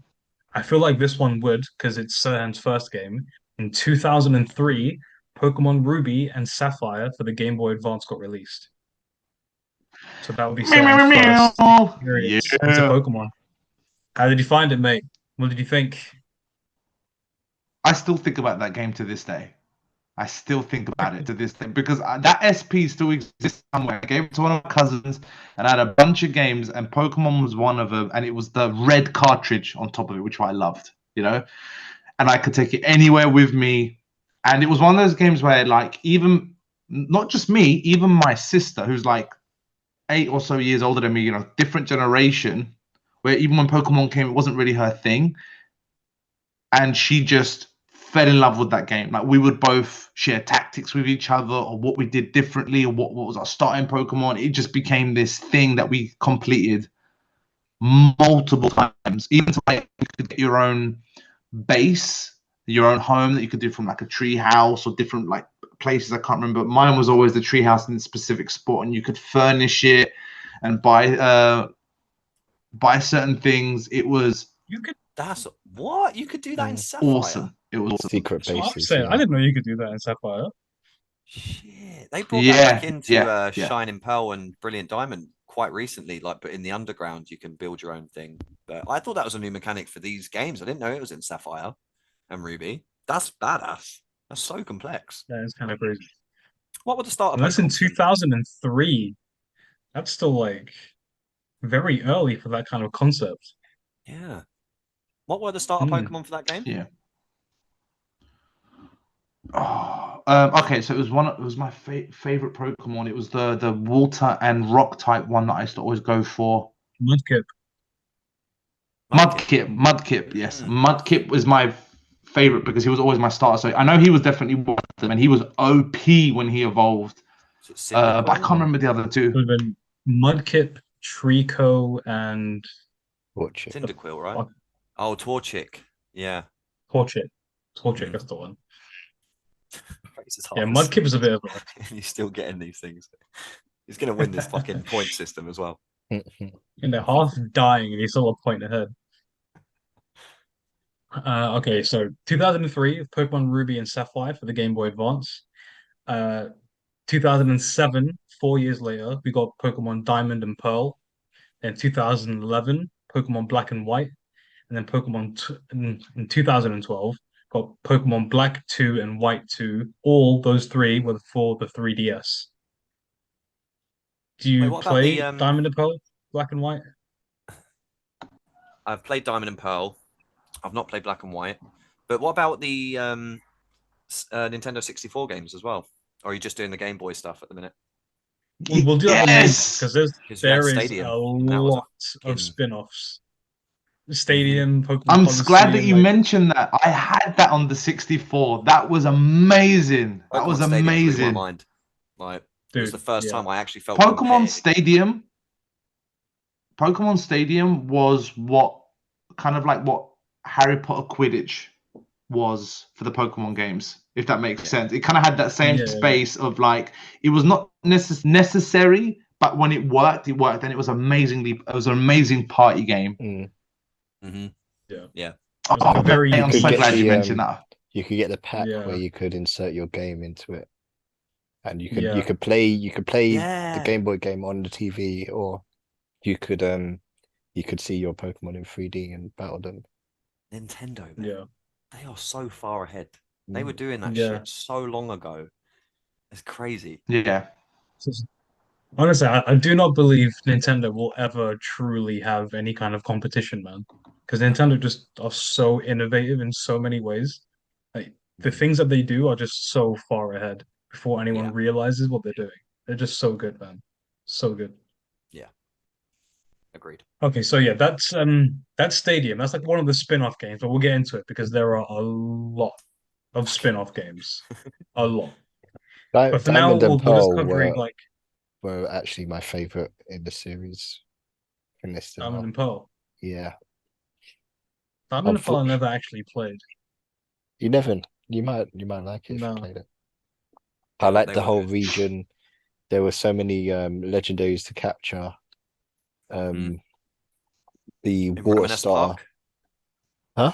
I feel like this one would, because it's Sirhan's first game. In 2003, Pokemon Ruby and Sapphire for the Game Boy Advance got released. So that would be Sirhan's first experience into Pokemon. How did you find it, mate? What did you think? I still think about that game to this day. I still think about it to this day because that SP still exists somewhere. I gave it to one of my cousins and I had a bunch of games, and Pokemon was one of them. And it was the red cartridge on top of it, which I loved, and I could take it anywhere with me. And it was one of those games where, like, even not just me, even my sister, who's like 8 or so years older than me, different generation, where even when Pokemon came, it wasn't really her thing. And she just fell in love with that game. Like, we would both share tactics with each other, or what we did differently, or what was our starting Pokemon. It just became this thing that we completed. multiple times, even to like you could get your own base, your own home that you could do from like a tree house or different like places. I can't remember. Mine was always the tree house in a specific spot, and you could furnish it and buy certain things. It was You could. That's what you could do that in Mm. Sapphire. awesome. It was awesome. Secret That's what I'm bases. saying. Yeah. I didn't know you could do that in Sapphire. Shit, they brought that back into yeah. Shining Pearl and Brilliant Diamond quite recently. Like, but in the underground, you can build your own thing. But I thought that was a new mechanic for these games. I didn't know it was in Sapphire and Ruby. That's badass. That's so complex. That is kind of crazy. What would the starter? And that's in Pokemon been? 2003. That's still like very early for that kind of concept. Yeah. What were the starter Hmm. Pokemon for that game? Yeah. Oh, okay, so it was my favorite Pokemon. It was the water and rock type one that I used to always go for. Mudkip. Mudkip, yes. Mm. Mudkip was my favorite because he was always my starter. So I know he was definitely one of them, and he was OP when he evolved. Is it But I Cyndaquil? can't remember the other It two. would have been Mudkip, Trico, and Watch it. Cyndaquil, right? fuck? Oh, Torchic. Yeah. Torchic. Torchic, Mm. that's the one. It's Yeah, hard to Mudkip is a say. bit of a. And he's still getting these things. He's gonna win this fucking point system as well. And they're half dying, and he's still a point ahead. Okay, so 2003, Pokemon Ruby and Sapphire for the Game Boy Advance. 2007, 4 years later, we got Pokemon Diamond and Pearl. Then 2011, Pokemon Black and White. And then in 2012, got Pokemon Black 2 and White 2. All those three were for the 3DS. Do Wait, you what about play the Diamond and Pearl, Black and White? I've played Diamond and Pearl. I've not played Black and White. But what about the Nintendo 64 games as well? Or are you just doing the Game Boy stuff at the minute? We'll do that Yes! because Because you had there is Stadium, a and that was a lot fucking- of spin-offs. Stadium, Pokemon I'm glad that Coliseum, you like, mentioned that. I had that on the 64. That was amazing. That was Pokemon Stadium blew my amazing. mind. Like, it was dude, the first yeah. time I actually felt Pokemon compared. Stadium. Pokemon Stadium was what kind of like what Harry Potter Quidditch was for the Pokemon games, if that makes Yeah. sense. It kind of had that same Yeah. space of like it was not necessary, but when it worked, and it was an amazing party game. Mm. Mm-hmm. It was like a Oh, very mate, I'm could so get glad you the, mentioned that. You could get the pack Yeah. where you could insert your game into it, and you Yeah. could play the Yeah. Game Boy game on the TV, or you could see your Pokemon in 3D and battle them. Nintendo, man. Yeah. They are so far ahead. They Mm. were doing that Yeah. shit so long ago. It's crazy. Yeah. Honestly, I do not believe Nintendo will ever truly have any kind of competition, man. Because Nintendo just are so innovative in so many ways. Like the things that they do are just so far ahead before anyone Yeah. realizes what they're doing. They're just so good, man. So good. Agreed. Okay, so yeah, that's Stadium. That's like one of the spin-off games, but we'll get into it because there are a lot of spin-off games. A lot. But for now, Diamond and we're just Pearl covering like were actually my favorite in the series. In this, Diamond and Pearl. yeah, Diamond and Pearl I never actually played. you might like it if No. you played it. I like They the were whole good. region. There were so many legendaries to capture. The In water Raminus star. Park. Huh?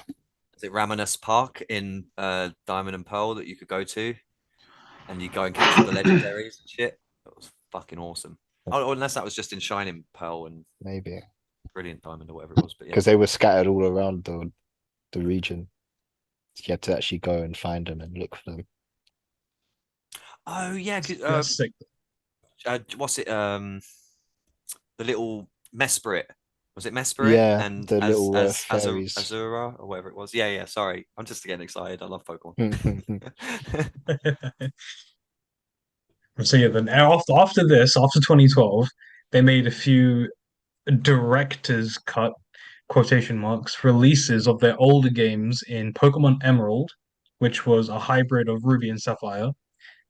Is it Raminus Park in Diamond and Pearl that you could go to? And you go and capture the legendaries and shit. That was fucking awesome. Oh, unless that was just in Shining Pearl and Maybe Brilliant Diamond or whatever it was. But yeah. because they were scattered all around the region. So you had to actually go and find them and look for them. Oh yeah, That's sick. what's it? The little Mesprit. Was it Mesprit? Yeah, and the little fairies. Azura or whatever it was. Yeah. Sorry, I'm just getting excited. I love Pokemon. So yeah, then after this, after 2012, they made a few director's cut quotation marks releases of their older games in Pokemon Emerald, which was a hybrid of Ruby and Sapphire,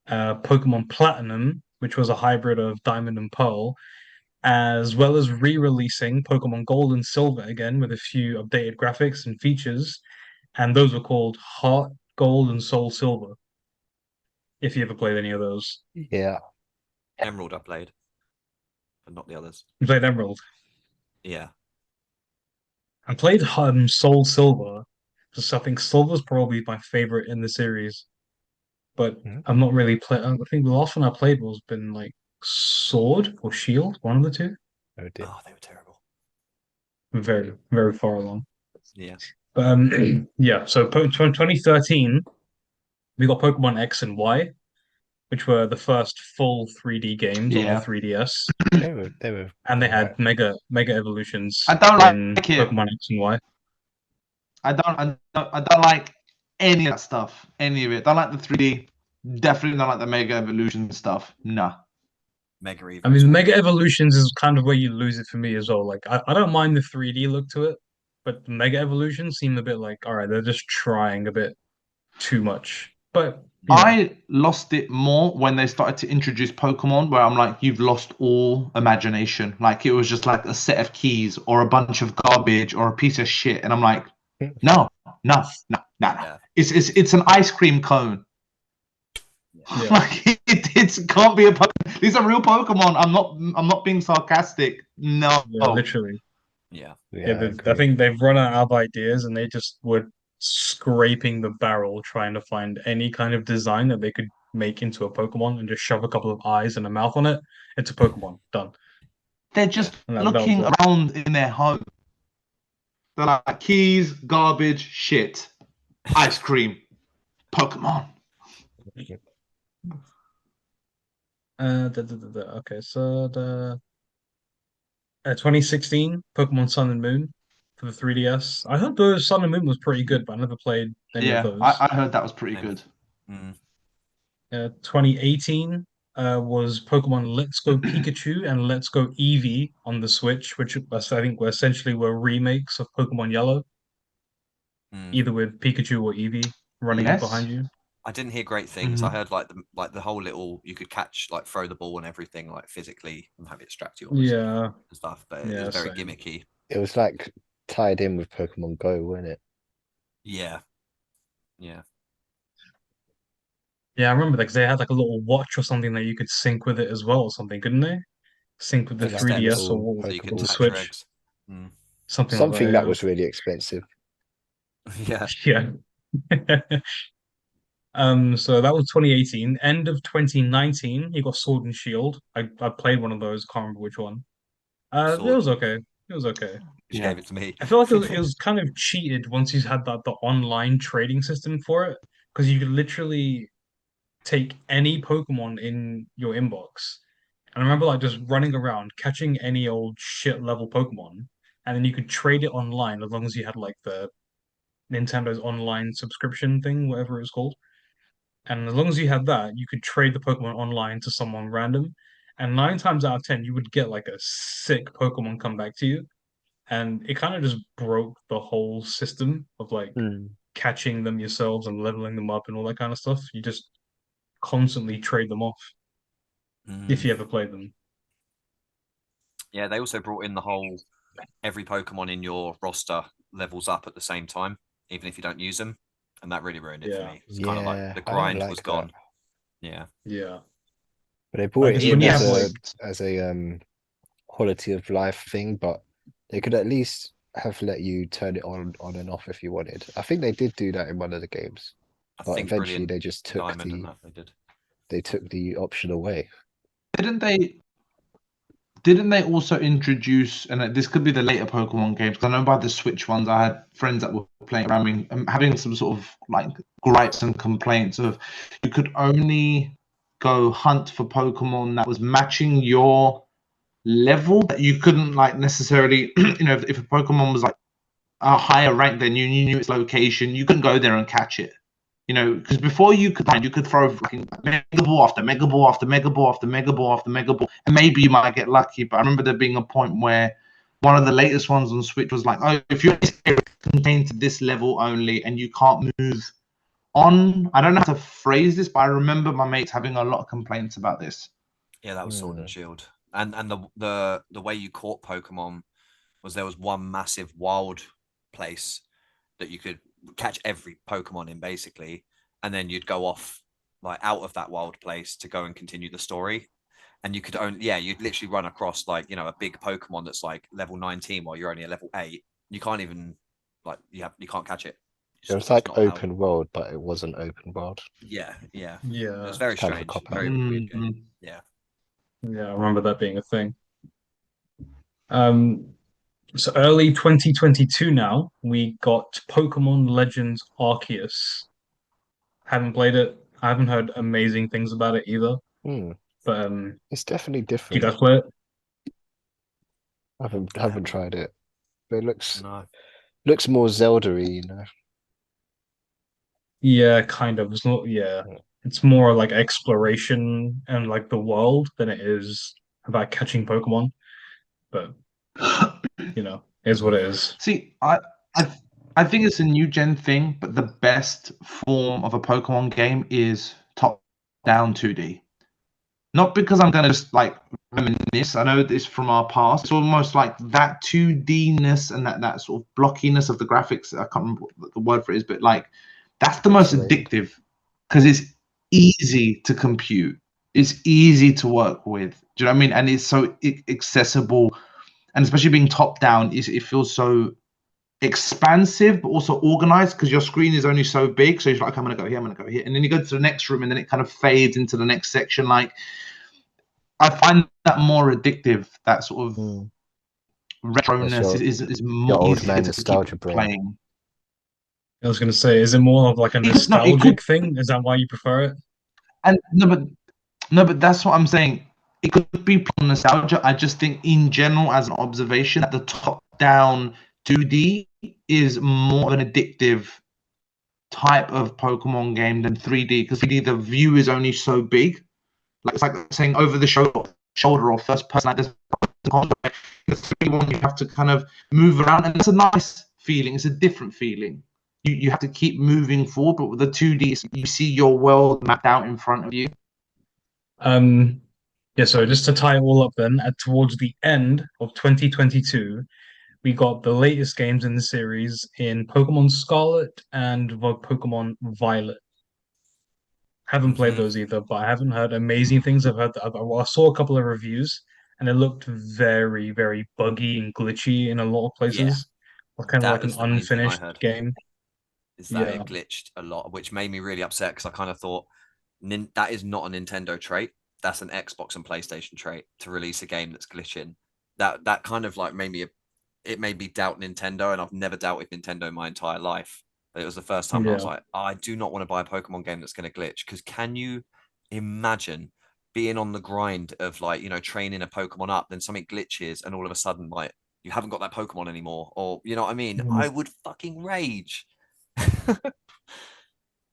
Pokemon Platinum, which was a hybrid of Diamond and Pearl, as well as re-releasing Pokemon Gold and Silver again with a few updated graphics and features, and those were called Heart Gold and Soul Silver. If you ever played any of those, Yeah. Emerald I played, but not the others. you played Emerald. Yeah. I played Soul Silver, because I think Silver's probably my favorite in the series. But Mhm. I'm not really play. I think the last one I played was been like Sword or Shield, one of the two. Oh dear. Oh, they were terrible. Very, very far along. Yeah. But yeah. So 2013, we got Pokemon X and Y, which were the first full 3D games on the Yeah. 3DS, They were and they had alright. mega evolutions I don't in like it. Pokemon X and Y. I don't like any of that stuff. Any of it. Don't like the 3D. Definitely don't like the Mega Evolution stuff. Nah. Mega Evo. I mean, Mega Evolutions is kind of where you lose it for me as well. Like, I don't mind the 3D look to it, but the Mega Evolutions seem a bit like, all right, they're just trying a bit too much. But you know, I lost it more when they started to introduce Pokemon, where I'm like, you've lost all imagination. Like it was just like a set of keys or a bunch of garbage or a piece of shit, and I'm like, no. Yeah. It's an ice cream cone. Yeah. Like it can't be a Pokemon. These are real Pokemon. I'm not being sarcastic. No. yeah, literally. Yeah. Yeah, I I agree. think they've run out of ideas and they just were scraping the barrel trying to find any kind of design that they could make into a Pokemon and just shove a couple of eyes and a mouth on it. It's a Pokemon. Done. They're just And that was looking it. around in their home. They're like keys, garbage, shit, ice cream, Pokemon. Okay, so the 2016 Pokemon Sun and Moon for the 3DS. I heard the Sun and Moon was pretty good, but I never played any of Yeah, those. I heard that was pretty Same. good. 2018 was Pokemon Let's Go Pikachu and Let's Go Eevee on the Switch, which I think were essentially were remakes of Pokemon Yellow, either with Pikachu or Eevee running up Yes. behind you. I didn't hear great things. I Mhm. heard like the whole little you could catch like throw the ball and everything like physically and have it distract you obviously Yeah, and stuff, but it yeah, was very same. gimmicky. It was like tied in with Pokemon Go, wasn't it? Yeah. Yeah. Yeah, I remember that because they had like a little watch or something that you could sync with it as well, or something, couldn't they? Sync with the Like that 3DS or little what was So it you called, could the Pokeball. hatch your Switch, eggs. something like Something that that. was really expensive. Yeah. Yeah. So that was 2018. End of 2019, you got Sword and Shield. I played one of those, can't remember which one. It Sword. was okay. It was okay. She Yeah. gave it to me. I feel like it was kind of cheated once you had the online trading system for it, because you could literally take any Pokemon in your inbox. And I remember like just running around catching any old shit level Pokemon, and then you could trade it online as long as you had like the Nintendo's online subscription thing, whatever it was called. And as long as you had that, you could trade the Pokemon online to someone random. And 9 times out of 10, you would get like a sick Pokemon come back to you. And it kind of just broke the whole system of like Hmm. catching them yourselves and leveling them up and all that kind of stuff. You just constantly trade them off if you ever played them. Yeah, they also brought in the whole every Pokemon in your roster levels up at the same time, even if you don't use them. And that really ruined it for Yeah. me. It's kind of like Yeah, the I don't grind like was that. gone. Yeah. Yeah. But they brought Because it when in you Yes. have like as a quality of life thing, but they could at least have let you turn it on and off if you wanted. I think they did do that in one of the games, I but think eventually Brilliant they just took Diamond and the that they did. option away. Didn't they also introduce, and this could be the later Pokemon games, because I know by the Switch ones, I had friends that were playing around me, having some sort of like gripes and complaints of you could only go hunt for Pokemon that was matching your level, that you couldn't like necessarily, if a Pokemon was like a higher rank than you, and you knew its location, you couldn't go there and catch it. Because before you could throw fucking Mega Ball after Mega Ball after Mega Ball after Mega Ball after Mega Ball, and maybe you might get lucky. But I remember there being a point where one of the latest ones on Switch was like, oh, if you're contained to this level only and you can't move on. I don't know how to phrase this, but I remember my mates having a lot of complaints about this. Yeah, that was Sword and Shield. and the way you caught Pokemon was there was one massive wild place that you could catch every Pokemon in basically, and then you'd go off like out of that wild place to go and continue the story. And you could only, yeah, you'd literally run across like, you know, a big Pokemon that's like level 19 while you're only at level 8. You can't even like you can't catch it. It was like open world, but it wasn't open world. Yeah. It Yeah. was very Kind of a strange. cop-out. Very weird game. Yeah. Yeah, I remember that being a thing. So early 2022 now, we got Pokemon Legends Arceus. Haven't played it. I haven't heard amazing things about it either. Hmm. But It's definitely do you different. guys play it? I haven't tried it, but it No. looks more Zelda-y, you know. Yeah, kind of. It's not, yeah. Yeah. It's more like exploration and like the world than it is about catching Pokemon. But you know, is what it is. See, I think it's a new gen thing, but the best form of a Pokemon game is top down 2D. Not because I'm gonna just like reminisce. I know this from our past. It's almost like that 2D-ness and that sort of blockiness of the graphics. I can't remember what the word for it is, but like that's the most Pixelated. addictive because it's easy to compute. It's easy to work with. Do you know what I mean? And it's so accessible, and especially being top down, it feels so expansive but also organized because your screen is only so big. So you're like, I'm gonna go here, I'm gonna go here, and then you go to the next room, and then it kind of fades into the next section. Like I find that more addictive. That sort of Mm. retroness your- is more old easier man to nostalgia keep brain. playing. I was gonna say, is it more of like a No, it nostalgic could, thing? Is that why you prefer it? and no, but that's what I'm saying. It could be pure nostalgia. I just think, in general, as an observation, that the top-down 2D is more of an addictive type of Pokemon game than 3D because 3D the view is only so big. Like it's like saying over the shoulder or first person. Like there's the 3D one you have to kind of move around, and it's a nice feeling. It's a different feeling. You have to keep moving forward, but with the 2D, you see your world mapped out in front of you. Yeah, so just to tie it all up then, towards the end of 2022, we got the latest games in the series in Pokemon Scarlet and Pokemon Violet. Haven't played those either, but I haven't heard amazing things. I've heard that well, I saw a couple of reviews and it looked very, very buggy and glitchy in a lot of places. Kind of That like an was the main thing I unfinished heard. game. Is that Yeah. it glitched a lot, which made me really upset because I kind of thought that is not a Nintendo trait. That's an Xbox and PlayStation trait to release a game that's glitching. That kind of like made me doubt Nintendo, and I've never doubted Nintendo my entire life. But it was the first time I was Yeah. like, I do not want to buy a Pokemon game that's going to glitch. Because can you imagine being on the grind of like, you know, training a Pokemon up, then something glitches, and all of a sudden, like, you haven't got that Pokemon anymore, or you know what I mean? Mhm. I would fucking rage.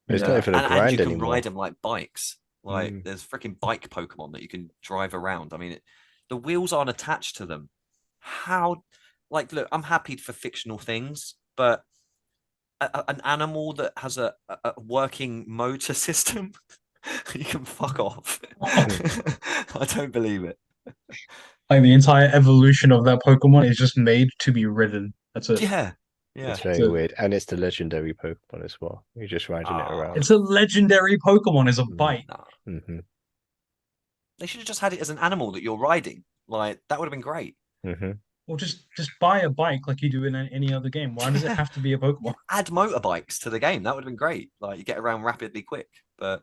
It's Yeah. not even a and you grind can anymore. ride them like bikes. Like Mm. there's freaking bike Pokemon that you can drive around. I mean, the wheels aren't attached to them. How? Like, look, I'm happy for fictional things, but an animal that has a working motor system, you can fuck off. I don't believe it. Like the entire evolution of that Pokemon is just made to be ridden. That's it. Yeah, yeah. It's very So- weird, and it's the legendary Pokemon as well. You're just riding it Ah. around. It's a legendary Pokemon is a Mm. bike. Nah. hmm They should have just had it as an animal that you're riding. Like that would have been great. hmm Or just buy a bike like you do in any other game. Why does it have to be a Pokemon? Add motorbikes to the game. That would have been great. Like you get around rapidly quick. But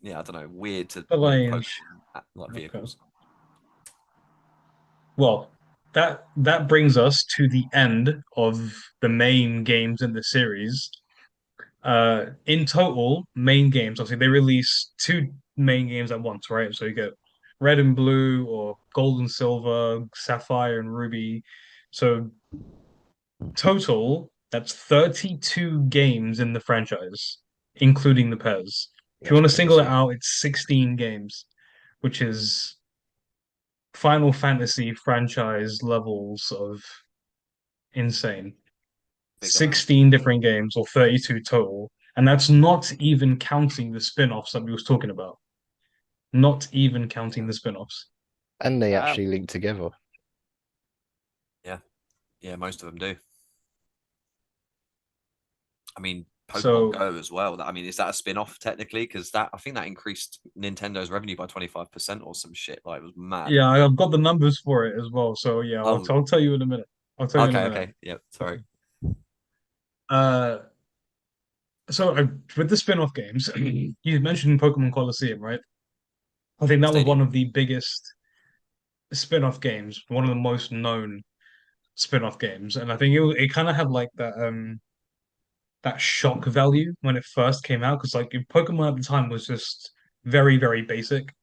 yeah, I don't know. Weird to But make like, Pokemon like vehicles. well, that brings us to the end of the main games in the series. In total, main games, obviously, they release two main games at once, right? So you get Red and Blue or Gold and Silver, Sapphire and Ruby. So total, that's 32 games in the franchise, including the pairs. If you want to single it out, it's 16 games, which is Final Fantasy franchise levels of insane. Big 16 different games or 32 total. And that's not even counting the spin-offs that we was talking about. Not even counting the spin-offs. And they Wow. actually link together. Yeah, most of them do. I mean, Pokemon So Go as well. I mean, is that a spin-off technically? Because that I think that increased Nintendo's revenue by 25% or some shit. Like it was mad. yeah, I've got the numbers for it as well. So yeah, Oh, I'll tell you in a minute. I'll tell you in a okay, minute. okay. Yeah, sorry. Uh, so with the spin-off games, you mentioned Pokemon Colosseum, right? I think that was one Stadium. of the biggest spin-off games, one of the most known spin-off games, and I think it kind of had like that shock value when it first came out because like Pokemon at the time was just very, very basic.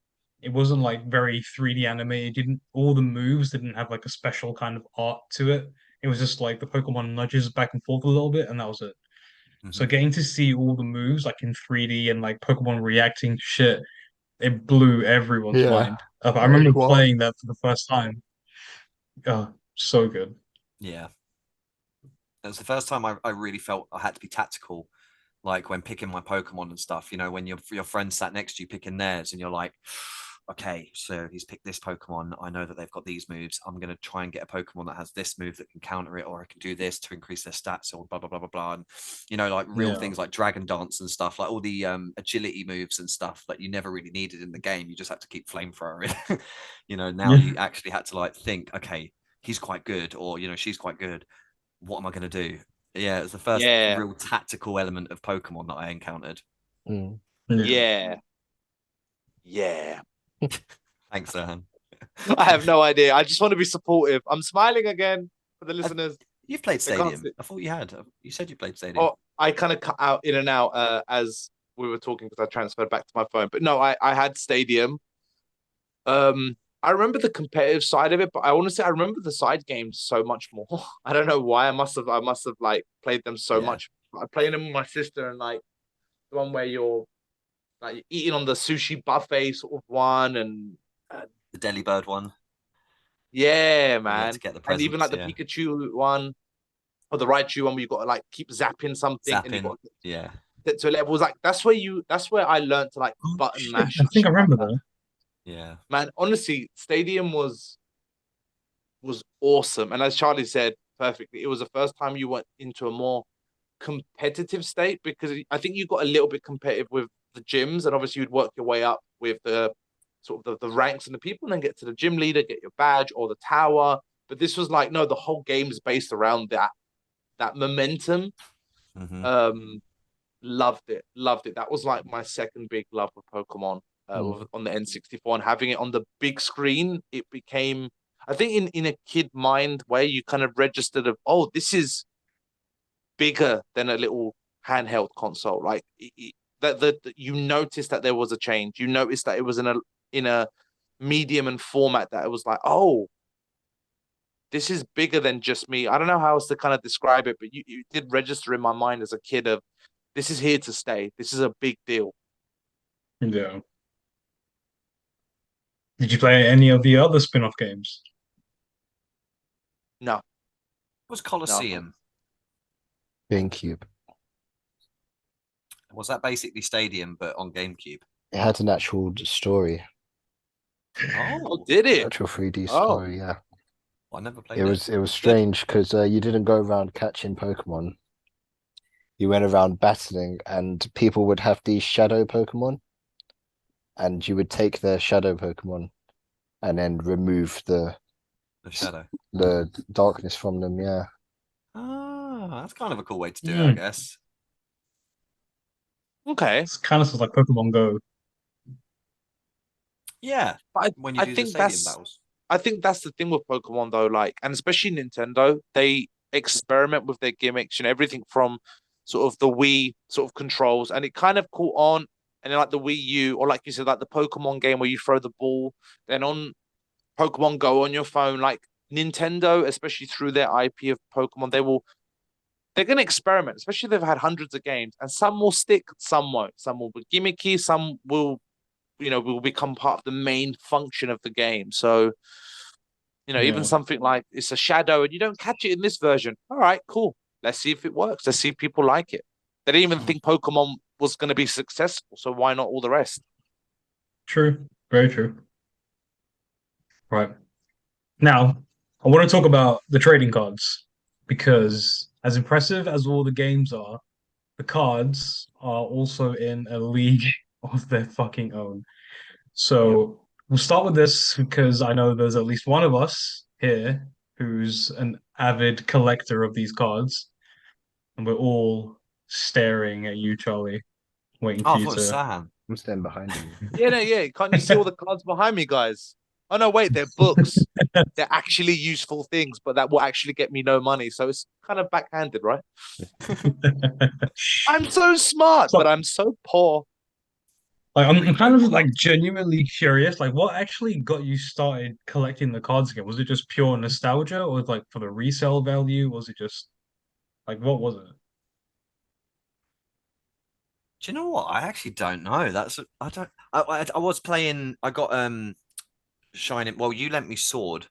It wasn't like very 3D animated. Didn't all the moves didn't have like a special kind of art to it. It was just like the Pokemon nudges back and forth a little bit, and that was it. So Mhm. getting to see all the moves like in 3D and like Pokemon reacting to shit, it blew everyone's Yeah, mind. I that was remember wild. playing that for the first time. Oh, so good. Yeah. It was the first time I really felt I had to be tactical, like when picking my Pokemon and stuff. You know, when your friend sat next to you picking theirs, and you're like, okay, so he's picked this Pokemon. I know that they've got these moves. I'm gonna try and get a Pokemon that has this move that can counter it, or I can do this to increase their stats, or blah blah blah blah blah. And like real Yeah. things like Dragon Dance and stuff, like all the agility moves and stuff that you never really needed in the game. You just had to keep flamethrowing. Now Yeah. you actually had to like think, okay, he's quite good, or she's quite good. What am I gonna do? Yeah, it was the first Yeah, real tactical element of Pokemon that I encountered. Mm. yeah, yeah. Thanks, Serhan. I have no idea. I just want to be supportive. I'm smiling again for the listeners. You've played They can't Stadium. see. I thought you had. You said you played Stadium. Oh, I kind of cut out in and out as we were talking because I transferred back to my phone. But no, I had Stadium. I remember the competitive side of it, but I want to say I remember the side games so much more. I don't know why. I must have like played them so Yeah. much. I played them with my sister and like the one where you're like eating on the sushi buffet sort of one and The Delibird one. yeah, You had man. to get the And even presents. like the Yeah. Pikachu one or the Raichu one where you got to like keep zapping something and you Zapping. got to Yeah. get to a level. It was like that's where I learned to like Oh, button shit. mash I and think I shit like remember that. that. Yeah. Man, honestly, Stadium was awesome. And as Charlie said perfectly, it was the first time you went into a more competitive state because I think you got a little bit competitive with the gyms, and obviously you'd work your way up with the sort of the ranks and the people, and then get to the gym leader, get your badge or the tower. But this was like, no, the whole game is based around that momentum. Hmm. Um, loved it. That was like my second big love of Pokemon on the N64, and having it on the big screen, it became, I think, in a kid mind way, you kind of registered of, oh, this is bigger than a little handheld console. Like that you noticed that there was a change. You noticed that it was in a medium and format that it was like, oh, this is bigger than just me. I don't know how else to kind of describe it, but you did register in my mind as a kid of this is here to stay. This is a big deal. Yeah. Did you play any of the other spin-off games? No, It was no. Colosseum. GameCube. Was that basically Stadium but on GameCube? It had an actual story, Oh, Oh, did it? actual 3D Oh, story. Yeah, I never played it it. was Good. strange because you didn't go around catching Pokemon. You went around battling, and people would have these shadow Pokemon, and you would take their shadow Pokemon and then remove The Shadow. the darkness from them. Yeah, Ah, that's kind of a cool way to do it, I Mm. guess. okay. It's kind of like Pokemon Go. Yeah, But when you I do the think Stadium that's battles. I think that's the thing with Pokemon though, like, and especially Nintendo, they experiment with their gimmicks, everything from sort of the Wii sort of controls, and it kind of caught on, and then like the Wii U, or like you said, like the Pokemon game where you throw the ball, then on Pokemon Go on your phone, like Nintendo, especially through their IP of Pokemon, they're gonna experiment, especially if they've had hundreds of games, and some will stick, some won't. Some will be gimmicky, some will become part of the main function of the game. So even Yeah. something like it's a shadow and you don't catch it in this version. All right, cool. Let's see if it works. Let's see if people like it. They didn't even think Pokemon was going to be successful, so why not all the rest? True. Very true. Right. Now, I want to talk about the trading cards because as impressive as all the games are, the cards are also in a league of their fucking own. So we'll start with this because I know there's at least one of us here who's an avid collector of these cards, and we're all staring at you, Charlie, waiting Oh, for I you thought it was to. Sam. I'm standing behind you. Yeah, no, yeah. Can't you see all the cards behind me, guys? Oh no, wait, they're books. They're actually useful things, but that will actually get me no money. So it's kind of backhanded, right? I'm so smart, but So, I'm so poor. like, I'm kind of like genuinely curious. Like, what actually got you started collecting the cards again? Was it just pure nostalgia, or like for the resale value? Was it just like what was it? Do you know what? I actually don't know. I don't. I was playing. I got Shining. Well, you lent me Sword,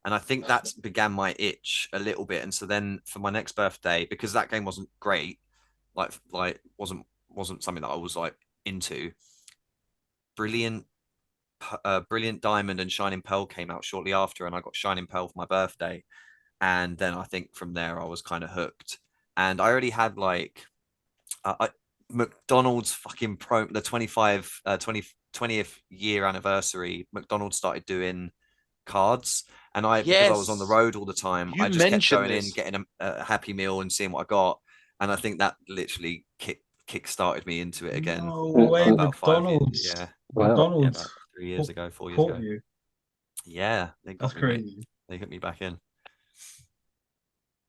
and I think that began my itch a little bit. And so then for my next birthday, because that game wasn't great, wasn't something that I was like into. Brilliant, Brilliant Diamond and Shining Pearl came out shortly after, and I got Shining Pearl for my birthday. And then I think from there I was kind of hooked. And I already had like McDonald's fucking the 20th year anniversary. McDonald's started doing cards, and because I was on the Yes, road all the time, you I just kept mentioned going in, this. getting a Happy Meal, and seeing what I got. And I think that literally kick started me into it again. No way, About 5 years, McDonald's. yeah, Wow. yeah, McDonald's about 3 years caught, ago, 4 years caught ago. you. Yeah, they That's got me, mate. crazy. They hooked me back in.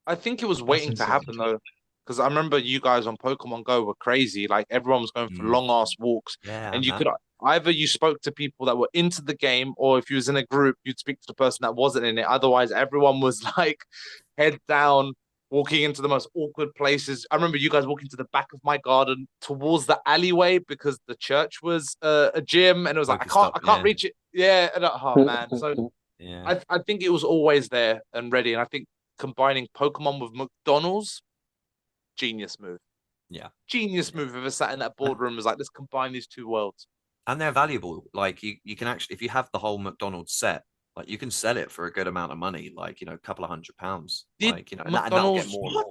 I think it was That's waiting to insane. happen though, because I remember you guys on Pokemon Go were crazy. Like everyone was going for Mm. long ass walks, Yeah, and you man. could either you spoke to people that were into the game, or if you was in a group, you'd speak to the person that wasn't in it. Otherwise, everyone was like head down, walking into the most awkward places. I remember you guys walking to the back of my garden towards the alleyway because the church was a gym, and it was like Pokestop, I can't yeah, reach it. Yeah, and oh man, so. yeah. I think it was always there and ready, and I think combining Pokemon with McDonald's, genius move. Yeah. Genius move. Ever sat in that boardroom was like, let's combine these two worlds. And they're valuable. Like you can actually, if you have the whole McDonald's set, like you can sell it for a good amount of money, like a couple of £100. Did Like and that'll get McDonald's more and What? more.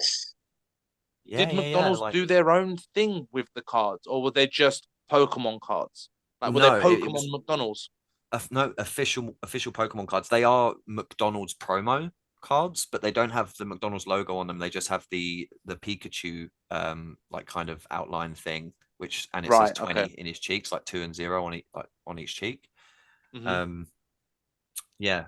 Yeah, did yeah, yeah. McDonald's Like do their own thing with the cards, or were they just Pokemon cards? Like were they no, it Pokemon was McDonald's? no official Pokemon cards. They are McDonald's promo cards, but they don't have the McDonald's logo on them. They just have the Pikachu like kind of outline thing, and it says Right. 20 Okay. in his cheeks, like 2 and 0 on each cheek. Hmm. Um, yeah,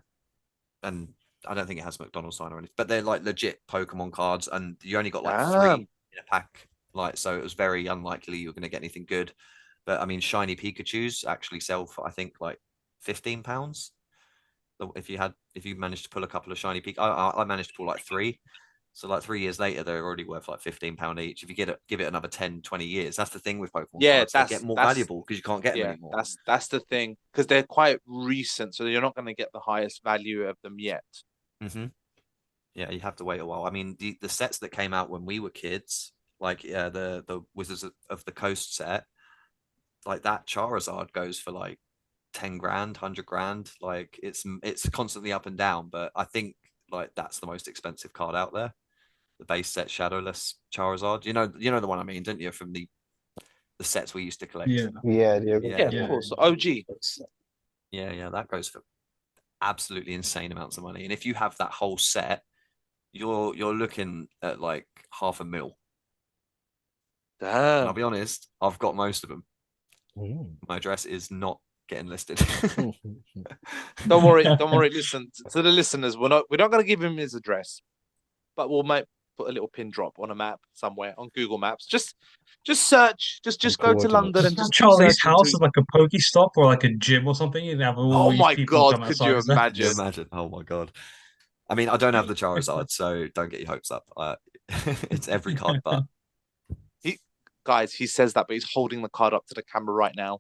and I don't think it has McDonald's sign or anything, but they're like legit Pokemon cards, and you only got like three Damn. in a pack. Like, so it was very unlikely you were going to get anything good. But I mean, shiny Pikachu's actually sell for I think like £15. If you managed to pull a couple of shiny I managed to pull like three. So like 3 years later, they're already worth like £15 each. If you give it another 10, 20 years, that's the thing with Pokemon Yeah, cards. They get more valuable because you can't get them yeah, anymore. that's the thing because they're quite recent, so you're not going to get the highest value of them yet. Hmm. Yeah, you have to wait a while. I mean, the sets that came out when we were kids, like the Wizards of the Coast set, like that Charizard goes for like 10 grand, 100 grand. Like it's constantly up and down, but I think like that's the most expensive card out there. The base set Shadowless Charizard. You know the one I mean, don't you? From the sets we used to collect. Yeah, Yeah, Yeah, Yeah, of yeah. course. OG. yeah. That goes for absolutely insane amounts of money. And if you have that whole set, you're looking at like $500,000. And I'll Damn. be honest, I've got most of them. Mm. My address is not getting listed. Don't worry, don't worry. Listen to the listeners. We're not going to give him his address, but we'll put a little pin drop on a map somewhere on Google Maps. Just search. Just go to London Coordinates. and Just have just keep Charlie's searching house till. is like a Pokestop or like a gym or something, and have all Oh these my people god! come Could outside you his Can you imagine? house. imagine? Oh my god. I mean, I don't have the Charizard, so don't get your hopes up. It's every card but. He guys, he says that, but he's holding the card up to the camera right now.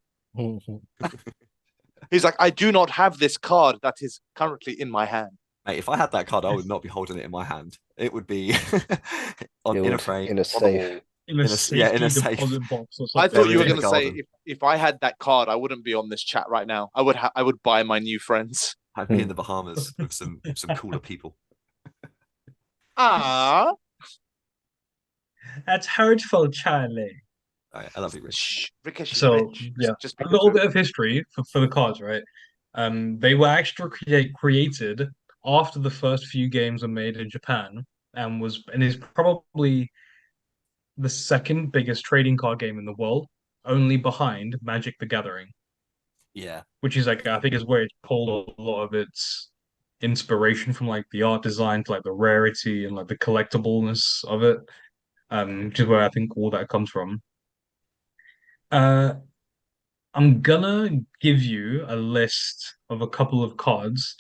He's like, I do not have this card that is currently in my hand. Mate, if I had that card, I would not be holding it in my hand. It would be in a frame, in a on the safe. wall. In a safety deposit box or I something. thought you were Buried in going a to say garden. if I had that card, I wouldn't be on this chat right now. I would buy my new friends. I'd be in the Bahamas with some cooler people. Ah, That's hurtful, Charlie. I love you, Rich. shh, Ricochet, So Rich. yeah, Just a because little we're- bit of history for the cards, right? They were actually created after the first few games were made in Japan, and is probably the second biggest trading card game in the world, only behind Magic the Gathering, Yeah. which is like I think is where it pulled a lot of its inspiration from, like the art design to like the rarity and like the collectibleness of it, which is where I think all that comes from. Uh, I'm gonna give you a list of a couple of cards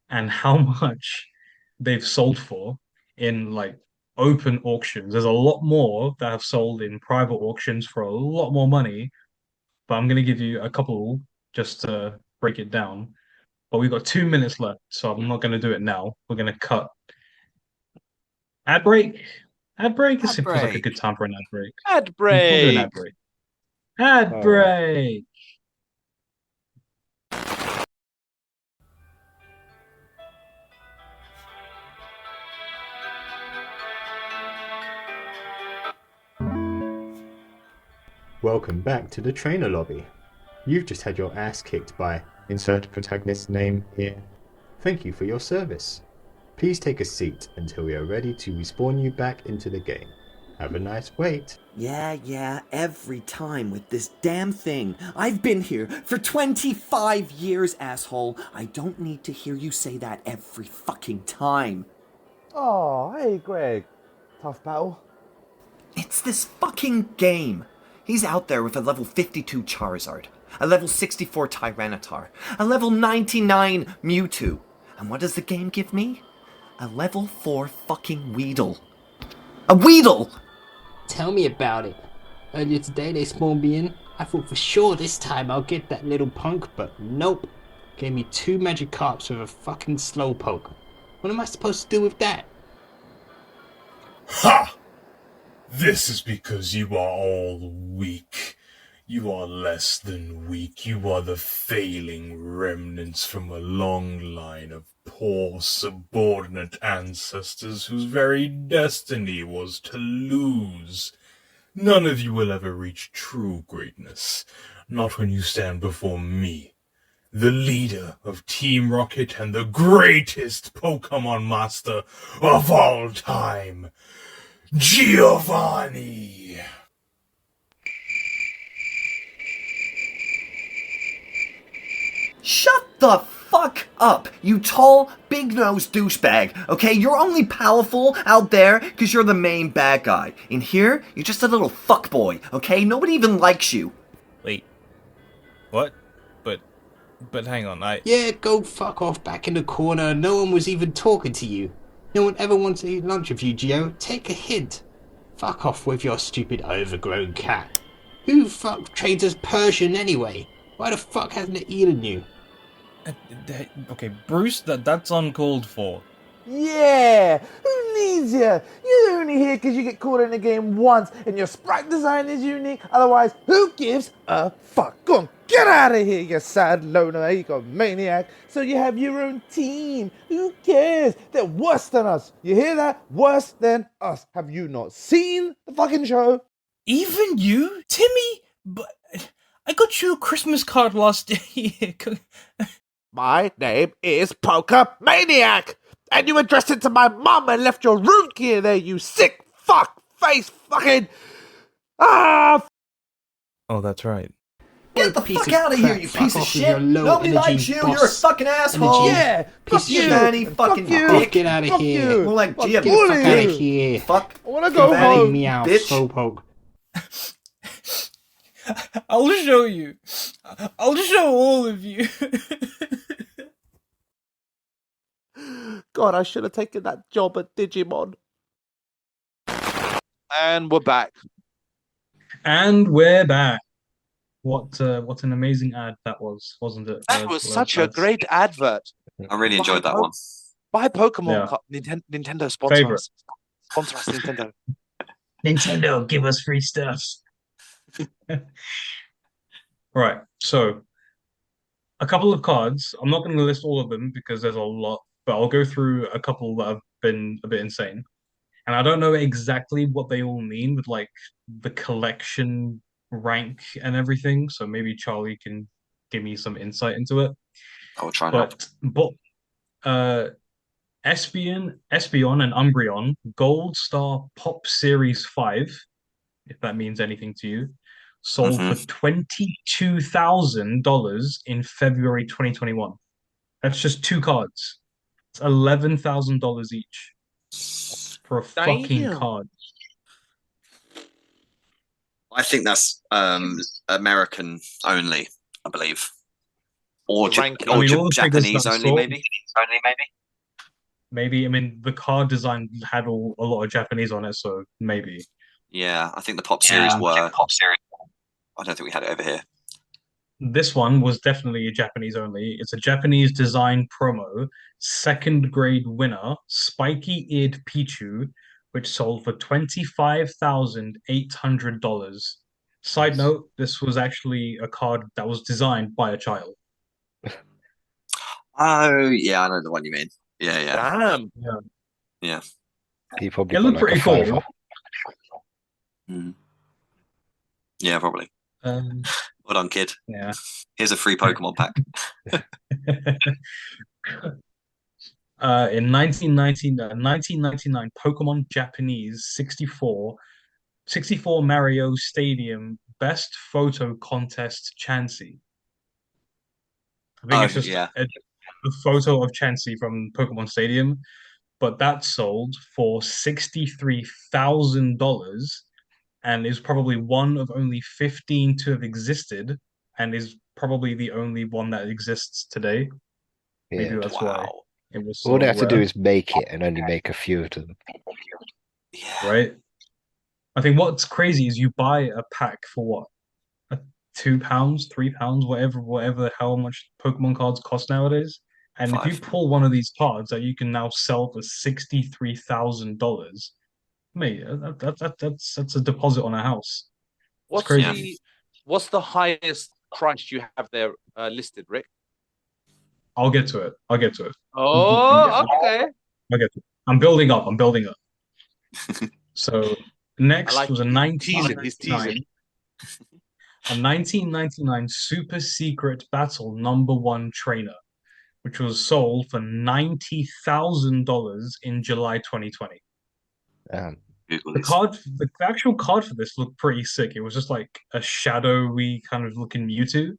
and how much they've sold for in like open auctions. There's a lot more that have sold in private auctions for a lot more money, but I'm gonna give you a couple just to break it down. But we've got 2 minutes left, so I'm not gonna do it now. We're gonna cut. Ad break. Ad break. This Ad feels like a break. good time for an ad break. ad We'll do an break. ad break. Ad All right. break. Welcome back to the trainer lobby. You've just had your ass kicked by insert protagonist name here. Thank you for your service. Please take a seat until we are ready to respawn you back into the game. Have a nice wait. Yeah, every time with this damn thing. I've been here for 25 years, asshole. I don't need to hear you say that every fucking time. Oh, hey, Greg. Tough battle. It's this fucking game. He's out there with a level 52 Charizard, a level 64 Tyranitar, a level 99 Mewtwo. And what does the game give me? A level 4 fucking Weedle. A Weedle! Tell me about it. Earlier today they spawned me in. I thought for sure this time I'll get that little punk, but nope. Gave me 2 Magikarps with a fucking Slowpoke. What am I supposed to do with that? Ha! This is because you are all weak. You are less than weak. You are the failing remnants from a long line of poor subordinate ancestors whose very destiny was to lose. None of you will ever reach true greatness. Not when you stand before me, the leader of Team Rocket and the greatest Pokemon master of all time, Giovanni! Shut the fuck up, you tall, big-nosed douchebag, okay? You're only powerful out there because you're the main bad guy. In here, you're just a little fuckboy, okay? Nobody even likes you. Wait. What? But hang on, Yeah, go fuck off back in the corner. No one was even talking to you. No one ever wants to eat lunch with you, Gio. Take a hint. Fuck off with your stupid overgrown cat. Who fuck trades as Persian anyway? Why the fuck hasn't it eaten you? Okay, Bruce, that's uncalled for. Yeah! Who needs you? You're only here because you get caught in the game once and your sprite design is unique. Otherwise, who gives a fuck? Go on, get out of here, you sad loner, you maniac. So you have your own team. Who cares? They're worse than us. You hear that? Worse than us. Have you not seen the fucking show? Even you? Timmy? But I got you a Christmas card last year. My name is Poker Maniac, and you addressed it to my mum and left your root gear there, you sick fuck face fucking Oh, that's right. Get the Piece fuck of out of here, crap. you Fuck piece of off with shit! your low Nobody energy likes you, you're a boss fucking asshole! energy. yeah, Piece fuck of you, shit. Manny fuck fucking you, dick. Get out of fuck here. you. More like Fuck Gia, you. Fuck out dick. of here. Fuck. I wanna go Manny, home. Meow, bitch. Slowpoke. I'll show you. I'll show all of you. God, I should have taken that job at Digimon. And we're back. And we're back. What an amazing ad that was, wasn't it? That was such a great advert. I really enjoyed that one. Buy Pokemon Yeah. card. Nintendo sponsor Favorite. us. Sponsor us, Nintendo. Nintendo, give us free stuff. Right, so a couple of cards. I'm not going to list all of them because there's a lot, but I'll go through a couple that have been a bit insane. And I don't know exactly what they all mean with like the collection rank and everything. So maybe Charlie can give me some insight into it. I will try and help. But Espeon and Umbreon Gold Star Pop Series 5, if that means anything to you, sold for $22,000 in February 2021. That's just two cards. It's $11,000 each for a fucking Damn. card. I think that's American only, I believe, or, The ranking. I mean, all the figures Japanese that I only, saw- maybe. Maybe, I mean, the card design had a lot of Japanese on it, so maybe. Yeah, I think the Pop Series were. I don't think we had it over here. This one was definitely a Japanese only. It's a Japanese design promo, second grade winner, spiky eared Pichu, which sold for $25,800. Side note, this was actually a card that was designed by a child. Oh, yeah, I know the one you mean. Yeah. Damn. Yeah. He probably It got looked like a pretty cool. fiver. Yeah, probably. Um, Well done, kid. yeah. Here's a free Pokemon pack. In 1999, Pokemon Japanese 64 Mario Stadium Best Photo Contest Chansey. I think it's just yeah. a photo of Chansey from Pokemon Stadium, but that sold for $63,000 and is probably one of only 15 to have existed and is probably the only one that exists today. Maybe Yeah. that's why it was All they so have to do rare. is make it and only make a few of them. Yeah. Right? I think what's crazy is you buy a pack for what? £2, £3, whatever, how much Pokemon cards cost nowadays. And if you $5. pull one of these cards that you can now sell for $63,000, mate, that's a deposit on a house. What's crazy. what's the highest price you have there listed, Rick? I'll get to it. Oh, Yeah. okay. I'll get to it. I'm building up. So next I like was a He's teasing. a 1999 super secret battle #1 trainer, which was sold for $90,000 in July 2020. The actual card for this looked pretty sick. It was just like a shadowy kind of looking Mewtwo.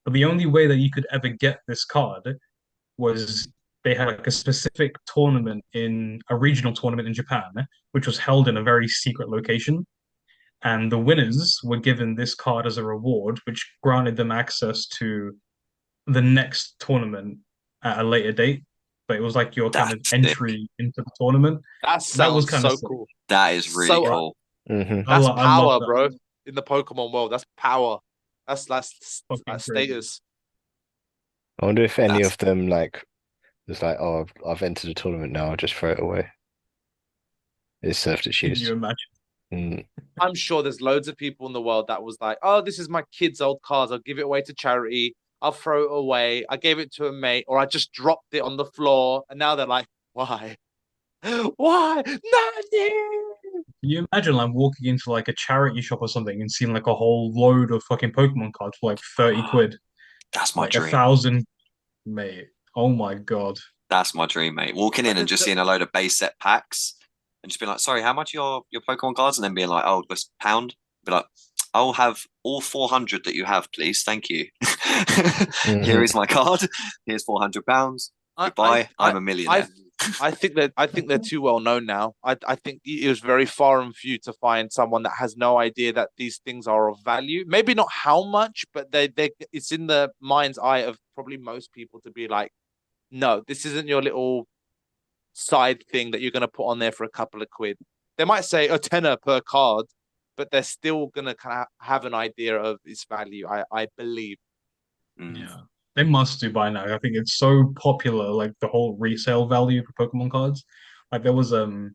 But the only way that you could ever get this card was they had like a specific tournament a regional tournament in Japan, which was held in a very secret location. And the winners were given this card as a reward, which granted them access to the next tournament at a later date. But it was like your kind of entry into the tournament. That was kind of cool. That is really cool. That's power, bro. In the Pokemon world, that's power. That's status. I wonder if any of them like was like, oh, I've entered a tournament now, I'll just throw it away. It served its use. Can you imagine? I'm sure there's loads of people in the world that was like, oh, this is my kid's old cards. I'll give it away to charity. I'll throw it away. I gave it to a mate, or I just dropped it on the floor. And now they're like, why? Why? Nothing. Can you imagine like walking into like a charity shop or something and seeing like a whole load of fucking Pokemon cards for like 30 quid? That's my like dream. 1,000, mate. Oh my god. That's my dream, mate. Walking in and just seeing a load of base set packs and just being like, sorry, how much are your Pokemon cards? And then being like, oh, just £1. Be like, I'll have all 400 that you have, please. Thank you. Here is my card. Here's £400. Goodbye. I'm a millionaire. I think they're too well known now. I think it was very far and few to find someone that has no idea that these things are of value. Maybe not how much, but it's in the mind's eye of probably most people to be like, no, this isn't your little side thing that you're going to put on there for a couple of quid. They might say a tenner per card, but they're still going to kind of have an idea of its value, I believe. Yeah. They must do by now. I think it's so popular, like the whole resale value for Pokemon cards. Like there was a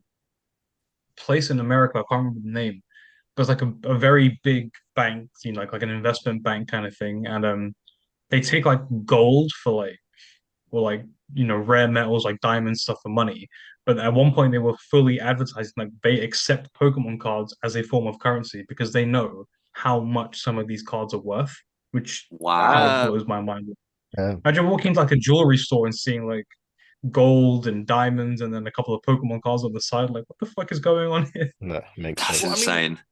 place in America, I can't remember the name. There's like a very big bank, like an investment bank kind of thing. And they take like gold for like or like rare metals like diamond stuff for money. But at one point they were fully advertising like they accept Pokemon cards as a form of currency because they know how much some of these cards are worth, which kind of Wow. blows my mind. Yeah. Imagine walking into like a jewelry store and seeing like gold and diamonds and then a couple of Pokemon cards on the side. Like, what the fuck is going on here? No, makes That's sense. Well, I mean, insane.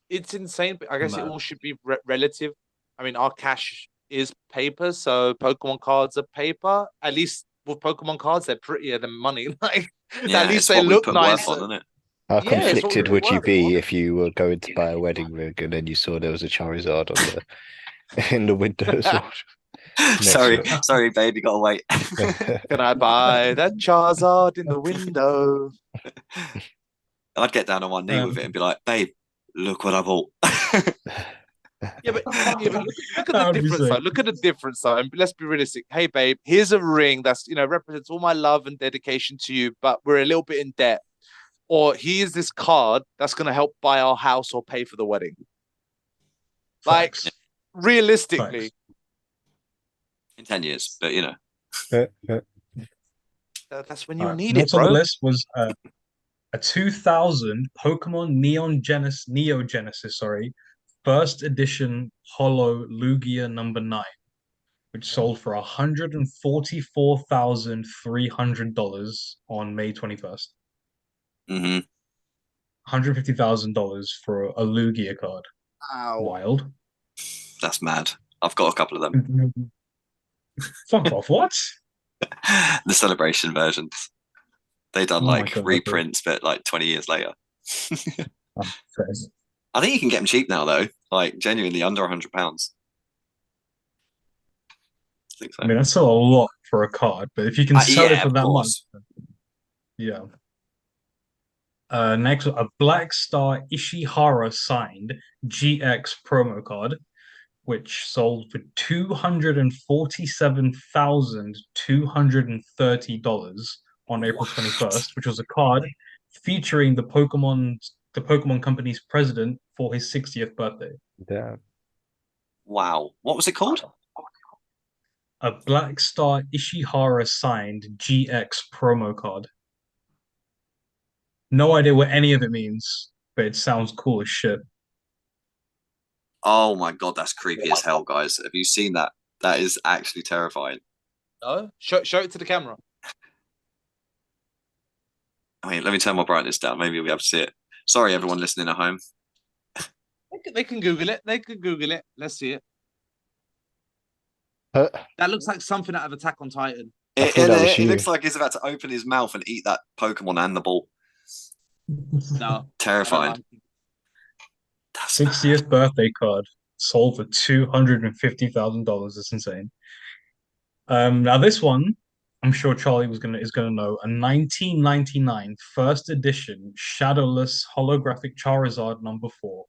it's insane, but I guess it Mad. all should be relative. I mean, our cash is paper, so Pokemon cards are paper. At least with Pokemon cards, they're prettier than money. Like, Yeah, at least it's they what we look put worth nicer. on, isn't it? How Yeah, it's what conflicted we would you work be for. if you were going to buy a wedding ring and then you saw there was a Charizard on the in the window as well? Sorry, sorry, babe, you gotta wait. Can I buy that Charizard in the window? I'd get down on one knee with it and be like, babe, look what I bought. Yeah, but look at That the would be difference though. sick. Look at the difference though. And let's be realistic. Hey, babe, here's a ring that's represents all my love and dedication to you, but we're a little bit in debt. Or here's this card that's gonna help buy our house or pay for the wedding. Like Facts. realistically, Facts. In 10 years, but that's when you'll Alright, need it, next on the bro. list was a 2000 Pokemon Neo Genesis, sorry, first edition Holo Lugia number 9, which sold for $144,300 on May 21st. hmm $150,000 for a Lugia card. Wow. Wild. that's mad. I've got a couple of them. Fuck off, what? The celebration versions. They done Oh my like God, reprints, but like 20 years later. Oh, fair. I think you can get them cheap now, though. Like genuinely under £100. I think so. I mean, that's still a lot for a card, but if you can sell it yeah, for of that much, course. yeah. Next, a Black Star Ishihara signed GX promo card, which sold for $247,230 on April 21st, which was a card featuring the Pokemon Company's president for his 60th birthday. Yeah. Wow. What was it called? A Black Star Ishihara signed GX promo card. No idea what any of it means, but it sounds cool as shit. Oh my God, that's creepy as hell, guys. Have you seen that? That is actually terrifying. No, show it to the camera. I mean, let me turn my brightness down. Maybe you'll be able to see it. Sorry, everyone listening at home. They can Google it. They can Google it. Let's see it. That looks like something out of Attack on Titan. It looks like he's about to open his mouth and eat that Pokemon and the ball. No, Terrified. That's 60th birthday card sold for $250,000. That's insane. Now this one, I'm sure Charlie is gonna know. A 1999 first edition Shadowless holographic Charizard number 4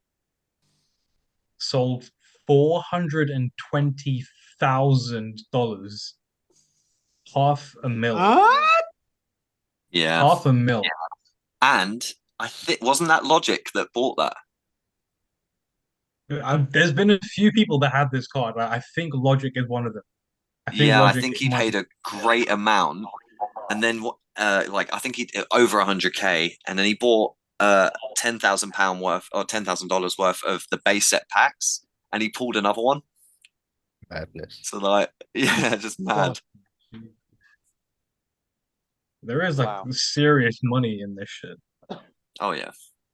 sold $420,000. $500,000. Yeah. $500,000. And I think wasn't that Logic that bought that? There's been a few people that have this card. I think Logic is one of them. I think he paid a great amount, and then I think he over 100K, and then he bought £10,000 worth or $10,000 worth of the base set packs, and he pulled another one. Madness. So just mad. There is serious money in this shit. Oh yeah.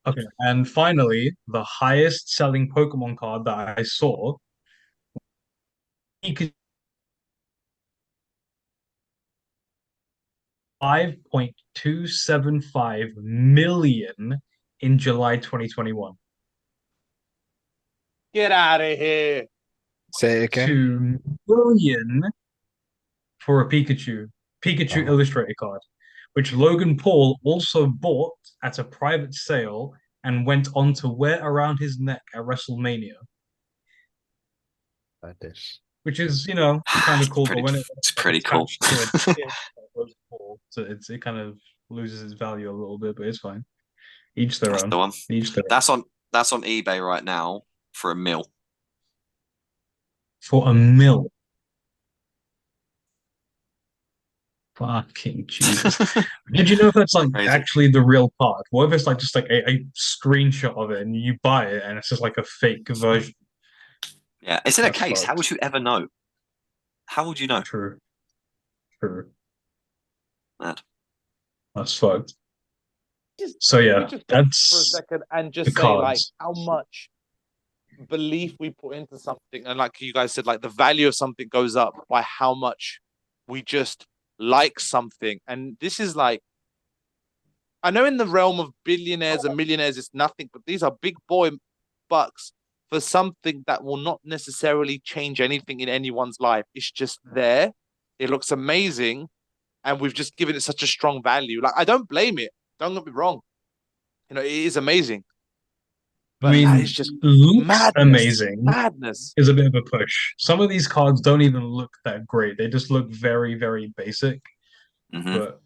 Okay, and finally, the highest selling Pokemon card that I saw, $5.275 million in July 2021. Get out of here. Say it again. 2 million for a Pikachu illustrated card, which Logan Paul also bought at a private sale and went on to wear around his neck at WrestleMania. Madness. Which is, kind of cool, but when it's pretty cool. So it kind of loses its value a little bit, but it's fine. Each their own. The one. Each their That's on eBay right now for $1 million. For $1 million. Fucking Jesus. Did you know if that's like Crazy. actually the real card? What if it's like just like a screenshot of it and you buy it and it's just like a fake version? Yeah, it's in a That's case. How fucked. would you ever know? How would you know? True. True. Mad. That's fucked. Just- So can we yeah, just pause for a that's second and the just say like cards. how much belief we put into something, and like you guys said, like the value of something goes up by how much we just like something. And this is like, I know in the realm of billionaires and millionaires it's nothing, but these are big boy bucks for something that will not necessarily change anything in anyone's life. It's just there, it looks amazing, and we've just given it such a strong value. Like, I don't blame it, don't get me wrong, you know, it is amazing, I but that mean, is just looks madness. amazing Madness. is a bit of a push. Some of these cards don't even look that great. They just look very, very basic. Mhm. But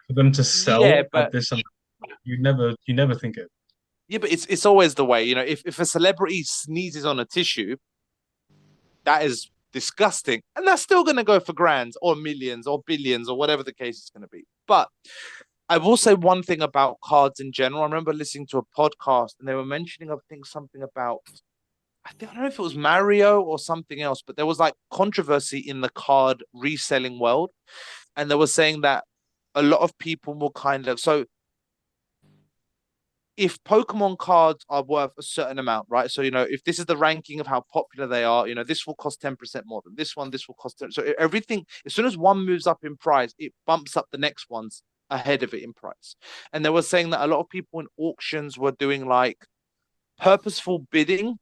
for them to sell Yeah, but at this amount, you never think it. yeah, but it's always the way, you know, if a celebrity sneezes on a tissue, that is disgusting. And that's still gonna go for grands or millions or billions or whatever the case is gonna be. But I will say one thing about cards in general. I remember listening to a podcast and they were mentioning, I think, something about, I don't know if it was Mario or something else, but there was like controversy in the card reselling world. And they were saying that a lot of people will kind of, so if Pokemon cards are worth a certain amount, right? So, you know, if this is the ranking of how popular they are, you know, this will cost 10% more than this one, this will cost 10. So everything, as soon as one moves up in price, it bumps up the next ones ahead of it in price. And they were saying that a lot of people in auctions were doing like purposeful bidding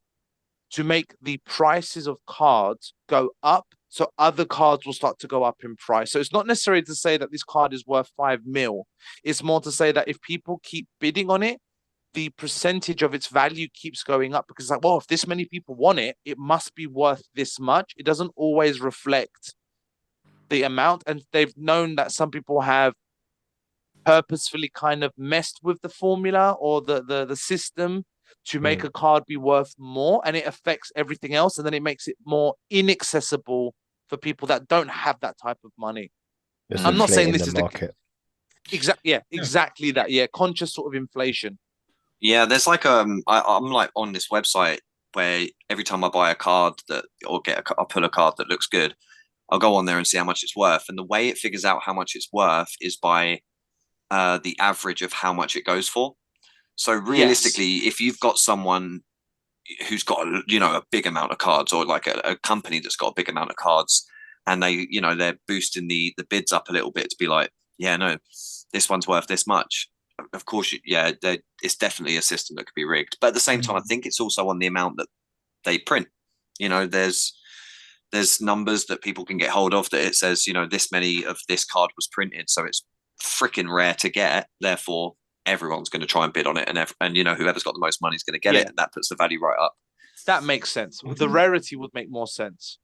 to make the prices of cards go up, so other cards will start to go up in price. So it's not necessarily to say that this card is worth 5 mil. It's more to say that if people keep bidding on it, the percentage of its value keeps going up, because like, well, if this many people want it, it must be worth this much. It doesn't always reflect the amount. And they've known that some people have purposefully kind of messed with the formula or the system to make a card be worth more, and it affects everything else, and then it makes it more inaccessible for people that don't have that type of money. It's I'm not saying inflating this the is market. exactly that. Yeah, conscious sort of inflation. Yeah, there's like I'm like on this website where every time I buy a card that or I pull a card that looks good, I'll go on there and see how much it's worth. And the way it figures out how much it's worth is by the average of how much it goes for. So realistically, if you've got someone who's got a big amount of cards, or like a company that's got a big amount of cards, and they're boosting the bids up a little bit to be like, yeah, no, this one's worth this much. Of course, it's definitely a system that could be rigged. But at the same time, I think it's also on the amount that they print. You know, there's numbers that people can get hold of that it says, this many of this card was printed, so it's freaking rare to get. Therefore, everyone's going to try and bid on it, and whoever's got the most money is going to get it, and that puts the value right up. That makes sense. The rarity would make more sense.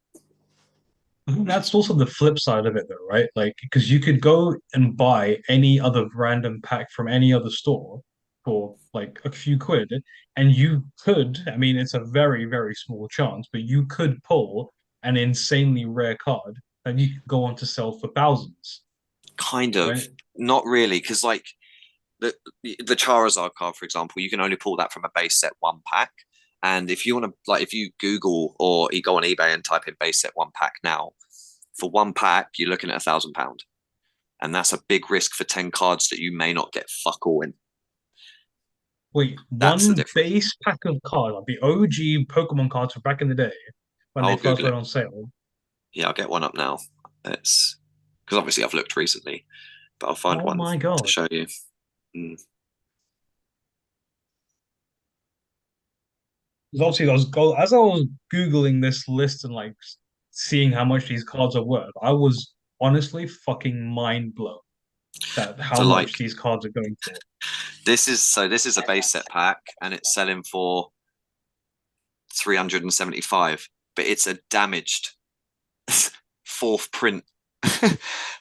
I think that's also the flip side of it, though, right? Like, because you could go and buy any other random pack from any other store for like a few quid, and you could, I mean, it's a very, very small chance, but you could pull an insanely rare card that you could go on to sell for thousands. Kind of, right? Not really, because like the Charizard card, for example, you can only pull that from a base set 1 pack. And if you want to, like, if you Google or you go on eBay and type in base set 1 pack now, for 1 pack, you're looking at £1,000. And that's a big risk for 10 cards that you may not get fuck all in. Wait, That's one the difference. base pack of cards, like the OG Pokemon cards from back in the day when I'll they first Google went it. on sale. Yeah, I'll get one up now. It's because obviously I've looked recently, but I'll find one my God. to show you. Because obviously, as I was Googling this list and like seeing how much these cards are worth, I was honestly fucking mind blown that how So, much like, these cards are going for. This is a base set pack, and it's selling for 375, but it's a damaged 4th print.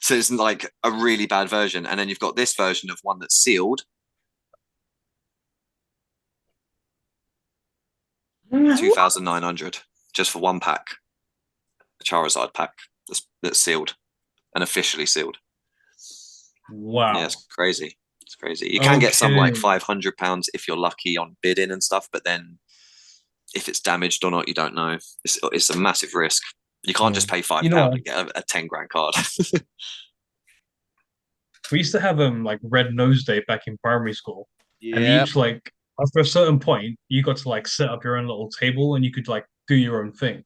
So it's like a really bad version. And then you've got this version of one that's sealed. 2,900 just for 1 pack. A Charizard pack that's sealed and officially sealed. Wow. Yeah, it's crazy. It's crazy. You can get some like Okay. £500 if you're lucky on bidding and stuff, but then if it's damaged or not, you don't know. It's a massive risk. You can't just pay £5 You know what? and get a 10 grand card. We used to have like Red Nose Day back in primary school, and Yeah. each like after a certain point, you got to like set up your own little table and you could like do your own thing.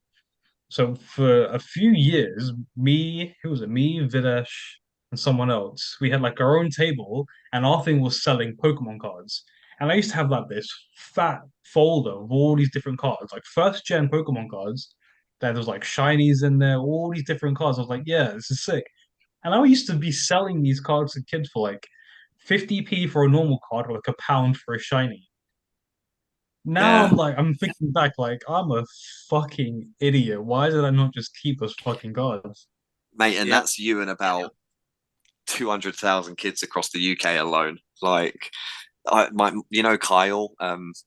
So for a few years, who was it? Me, Videsh, and someone else, we had like our own table, and our thing was selling Pokemon cards. And I used to have like this fat folder of all these different cards, like first gen Pokemon cards. There was like shinies in there, all these different cards. I was like, yeah, this is sick. And I used to be selling these cards to kids for like 50p for a normal card or like a pound for a shiny. Now Yeah. I'm thinking back, like, I'm a fucking idiot. Why did I not just keep those fucking cards? Mate, and Yeah. that's you and about 200,000 kids across the UK alone. Like, Kyle,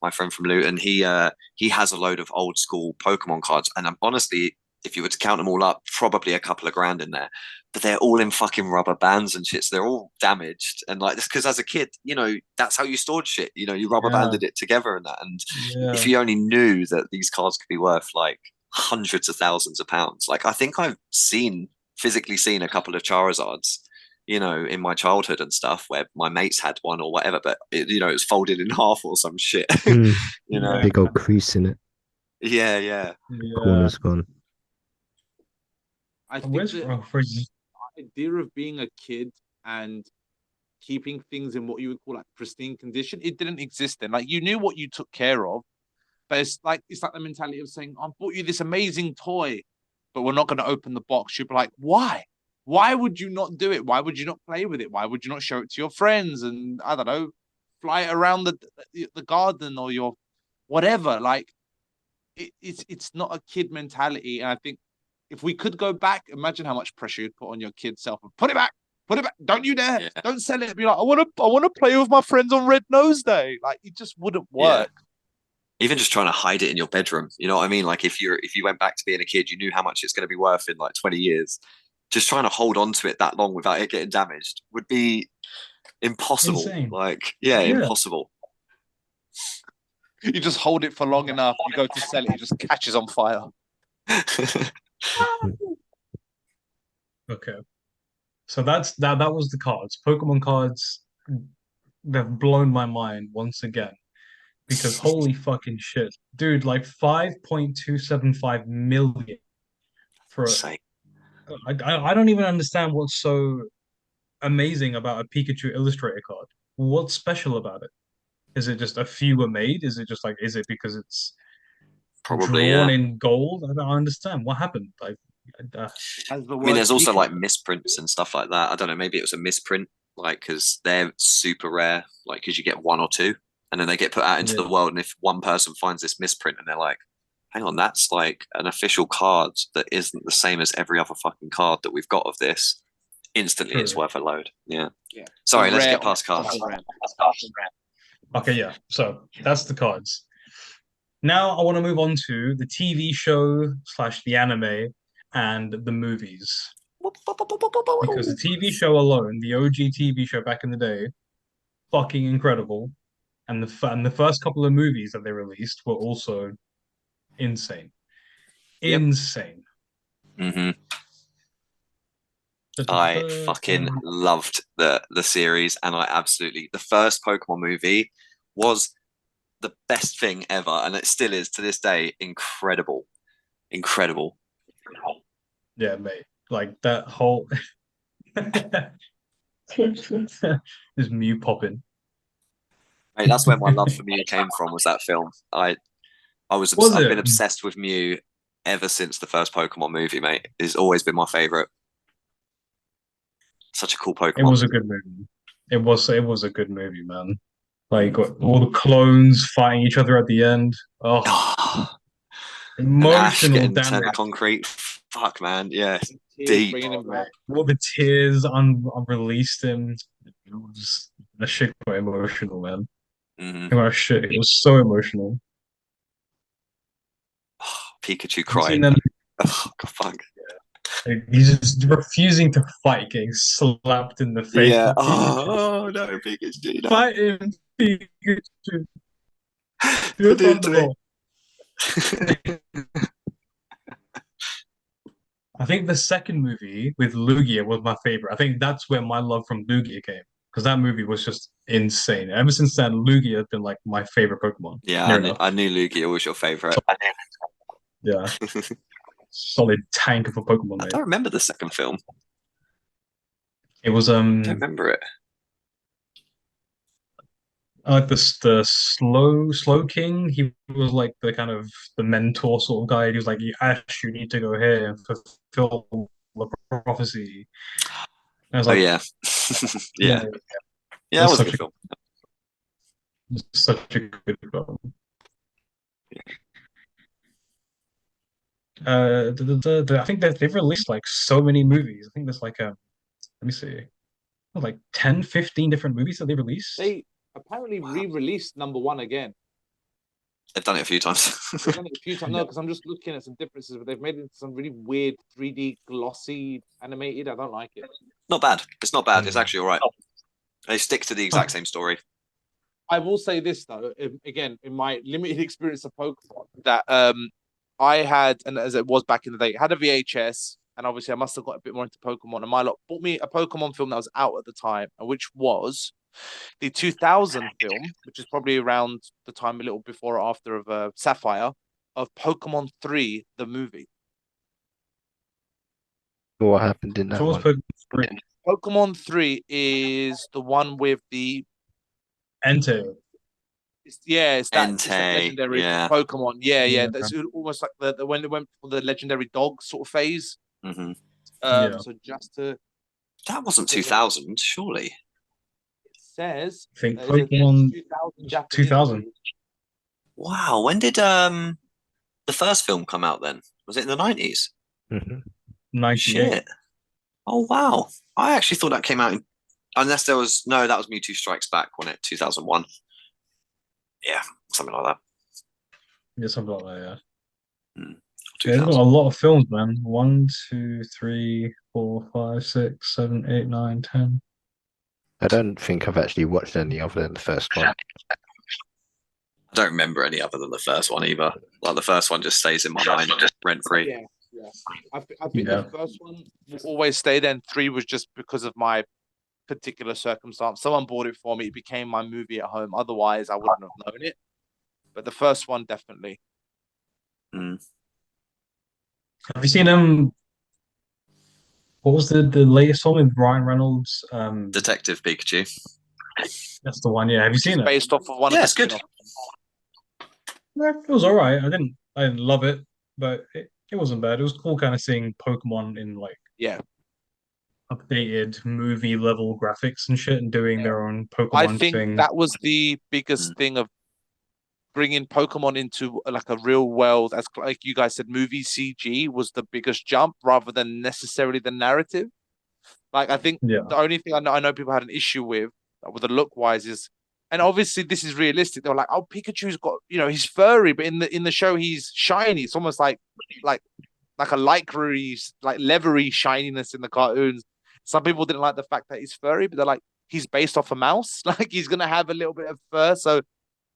my friend from Luton, he has a load of old school Pokemon cards, and I'm honestly, if you were to count them all up, probably a couple of grand in there. But they're all in fucking rubber bands and shit. So they're all damaged, and like this because as a kid, that's how you stored shit. You rubber banded it together and that. And if Yeah. you only knew that these cards could be worth like hundreds of thousands of pounds, like I think I've physically seen a couple of Charizards in my childhood and stuff where my mates had one or whatever, but it was folded in half or some shit. Yeah. Big old crease in it. Yeah. Yeah. Corner's gone. I think Where's the Frizzy? idea of being a kid and keeping things in what you would call like pristine condition, it didn't exist then. Like you knew what you took care of, but it's like the mentality of saying, I bought you this amazing toy, but we're not going to open the box. You'd be like, why? Why would you not do it? Why would you not play with it? Why would you not show it to your friends and I don't know, fly it around the garden or your whatever? Like it's not a kid mentality. And I think if we could go back, imagine how much pressure you'd put on your kid self and put it back. Put it back. Don't you dare. Yeah. Don't sell it. Be like, I want to play with my friends on Red Nose Day. Like it just wouldn't work. Even just trying to hide it in your bedroom, you know what I mean? Like if you went back to being a kid, you knew how much it's going to be worth in like 20 years. Just trying to hold on to it that long without it getting damaged would be impossible. Insane. Impossible. You just hold it for long enough. You go to sell it, it just catches on fire. Okay. So that was the cards. Pokemon cards, they've blown my mind once again. Because holy fucking shit. Dude, like 5.275 million for Insane. I don't even understand what's so amazing about a Pikachu Illustrator card. What's special about it? Is it just a few were made? Is it because it's Probably, drawn yeah. in gold? I don't understand what happened. Like, I mean, there's also like misprints and stuff like that. I don't know. Maybe it was a misprint, like because they're super rare, like because you get one or two, and then they get put out into the world. And if one person finds this misprint and they're like, "Hang on, that's like an official card that isn't the same as every other fucking card that we've got of this," instantly it's worth a load. Yeah. Sorry, let's get past cards. Okay, yeah. So that's the cards. Now I want to move on to the TV show / the anime and the movies. Because the TV show alone, the OG TV show back in the day, fucking incredible. And the first couple of movies that they released were also insane. Insane. Mm-hmm. I fucking loved the series, and the first Pokemon movie was the best thing ever, and it still is to this day. Incredible. Yeah, mate. Like that whole this Mew popping. Mate, that's where my love for Mew came from. Was that film? I've been obsessed with Mew ever since the first Pokemon movie, mate. It's always been my favorite. Such a cool Pokemon. It was a good movie. It was a good movie, man. Like all the clones fighting each other at the end. Oh, emotional damage. Concrete. Fuck, man. Yeah, deep. All the tears unreleased him. It was that shit quite emotional, man. Mm-hmm. Shit, it was so emotional. Pikachu crying. Oh, fuck. Like, he's just refusing to fight, getting slapped in the face. Yeah. Like, Oh no, Pikachu! No. fight him, Pikachu. Do Don't a do it to me. thunderbolt. I think the second movie with Lugia was my favorite. I think that's where my love from Lugia came because that movie was just insane. Ever since then, Lugia has been like my favorite Pokemon. Yeah, Near enough. I knew Lugia was your favorite. Yeah, solid tank of a Pokemon. I Mate. don't remember the second film. It was I don't remember it. like the slow king. He was like the kind of the mentor sort of guy. He was like, Ash, you need to go here and fulfill the prophecy. And I was Oh like, yeah, yeah, yeah, that was a such good film. such a good film. I think that they've released like so many movies. I think there's like let me see, like 10, 15 different movies that they released. They apparently re-released number one again. They've done it a few times. They've done it a few times. No, because I'm just looking at some differences, but they've made it some really weird 3D glossy animated. I don't like it. Not bad. It's not bad. It's actually all right. They stick to the exact same story. I will say this though, again, in my limited experience of Pokemon, that I had, and as it was back in the day, had a VHS, and obviously I must have got a bit more into Pokemon. And my lot bought me a Pokemon film that was out at the time, which was the 2000 film, which is probably around the time a little before or after of Sapphire, of Pokemon 3, the movie. What happened in that So one? what's Pokemon 3? Pokemon 3 is the one with the Entei. it's that Entei, legendary yeah. Pokemon. Yeah. Yeah. That's almost like the when they went for the legendary dog sort of phase. Hmm. Yeah. So just to That wasn't 2000, surely. it says I think that it's a Pokemon 2000 Japanese 2000. movie. Wow, when did the first film come out then? Was it in the 90s? Mhm. 98. Shit. Oh wow. I actually thought that came out unless there was that was Mewtwo Strikes Back, wasn't it? 2001. Yeah, something like that. Yeah, something like that, yeah. Hmm. Yeah, there's got a lot of films, man. 1, 2, 3, 4, 5, 6, 7, 8, 9, 10. I don't think I've actually watched any other than the first one. I don't remember any other than the first one either. Like the first one just stays in my mind rent free. Yeah. I think the first one will always stay there, and 3 was just because of my particular circumstance. Someone bought it for me. It became my movie at home. Otherwise, I wouldn't have known it. But the first one, definitely. Mm. Have you seen what was the latest one with Ryan Reynolds? Detective Pikachu. That's the one, yeah. Have you seen it? Based off of one of Yeah, the it's good. Yeah, it was alright. I didn't love it, but it wasn't bad. It was cool kind of seeing Pokemon in like Yeah. updated movie level graphics and shit and doing their own Pokemon I think thing. that was the biggest thing of bringing Pokemon into like a real world, as like you guys said, movie CG was the biggest jump rather than necessarily the narrative. Like I think Yeah. the only thing I know people had an issue with the look wise is, and obviously this is realistic. They were like, oh, Pikachu's got, he's furry, but in the show he's shiny. It's almost like a lycra-y, like leathery shininess in the cartoons. Some people didn't like the fact that he's furry, but they're like, he's based off a mouse. Like he's gonna have a little bit of fur. So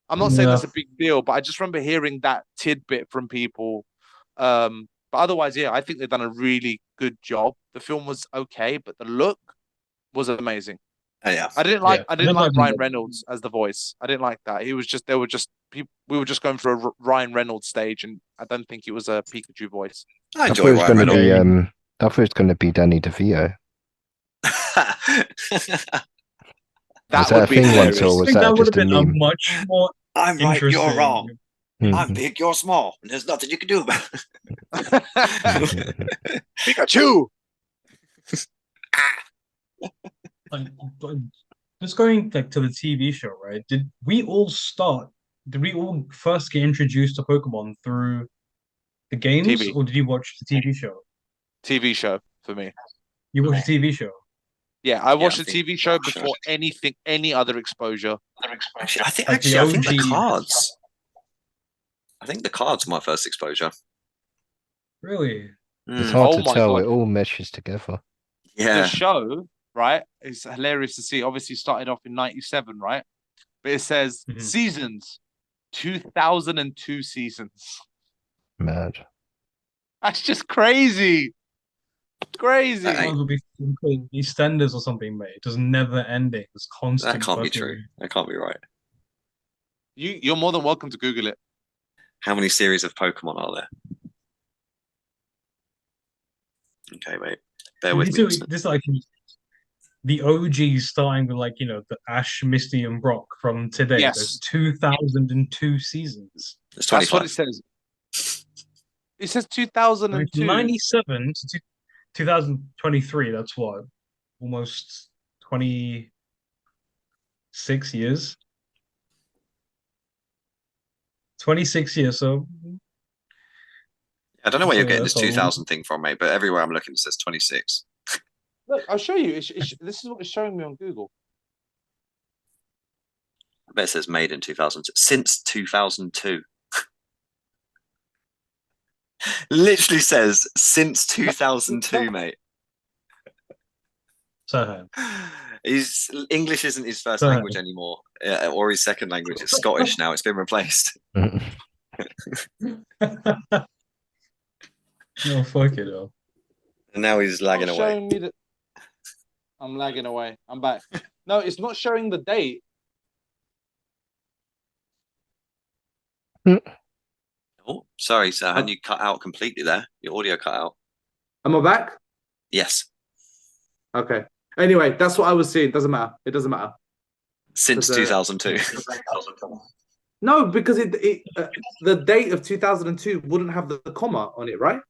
I'm not saying that's a big deal, but I just remember hearing that tidbit from people. But otherwise, yeah, I think they've done a really good job. The film was okay, but the look was amazing. Oh, yeah. I didn't like like Ryan Reynolds as the voice. I didn't like that. We were just going through a Ryan Reynolds stage, and I don't think it was a Pikachu voice. I I thought enjoy it was Ryan going to Reynolds. be I thought it was going to be Danny DeVito. That Was that would a be thing hilarious. once, or I was think that that would just have a been a meme? much more I'm right, you're interesting. wrong. I'm Mhm. big, you're small, and there's nothing you can do about it. Pikachu. Like, just going like to the TV show, right? Did we all first get introduced to Pokemon through the games, TV. or did you watch the TV show? TV show for me. You watched the TV show. Yeah, I watched I the think- TV show before any other exposure. Actually, I think Like the I think the OG cards. I think the cards were my first exposure. Really? It's Mm, hard Oh to my tell. God. It all meshes together. The yeah. show, right, is hilarious to see. Obviously, started off in '97, right? But it says Mhm. seasons, 2002 seasons. Mad. That's just crazy. Crazy. That Might as well be fucking EastEnders or something, mate. Just never ending. It's constant. That can't be fucking- true. That can't be right. You're more than welcome to Google it. How many series of Pokemon are there? Okay, wait. Bear with me. So listeners. this like the OG starting with like the Ash, Misty, and Brock from today. Yes. There's 2002 seasons. It's That's what 25. it says. It says 2002. 97 to 2023. That's what, almost 26 years. 26 years. So I don't know where you're So getting this that's a 2000 thing from, mate, but everywhere I'm looking it says 26. Look, I'll show you. This is what it's showing me on Google. I bet it says made in 2000. Since 2002. Literally says since 2002, mate. so His English isn't his first Go ahead. language anymore, or his second language. It's Scottish now. It's been replaced. oh fuck it up. And now he's lagging Not away. showing me that. I'm lagging away. I'm back. No, it's not showing the date. Oh, sorry, Sir. You cut out completely there. Your audio cut out. Am I back? Yes. Okay. Anyway, that's what I was seeing. Doesn't matter. It doesn't matter. Since Because, 2002. No, because the date of 2002 wouldn't have the comma on it, right?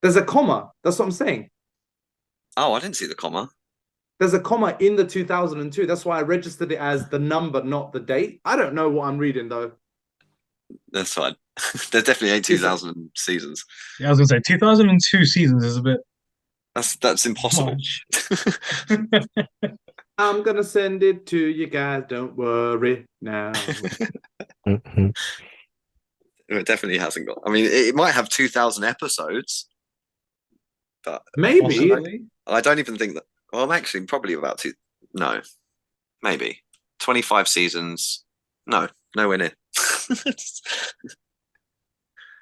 There's a comma. That's what I'm saying. Oh, I didn't see the comma. There's a comma in the 2002. That's why I registered it as the number, not the date. I don't know what I'm reading though. That's fine. There's definitely ain't 2000 seasons. Yeah, I was gonna say 2002 seasons is a bit That's impossible. much. I'm gonna send it to you guys. Don't worry now. Mhm. It definitely hasn't got. I mean, it might have 2000 episodes, but Maybe. Possibly. I don't even think that. Well, I'm actually probably about to. No, maybe 25 seasons. No, nowhere near.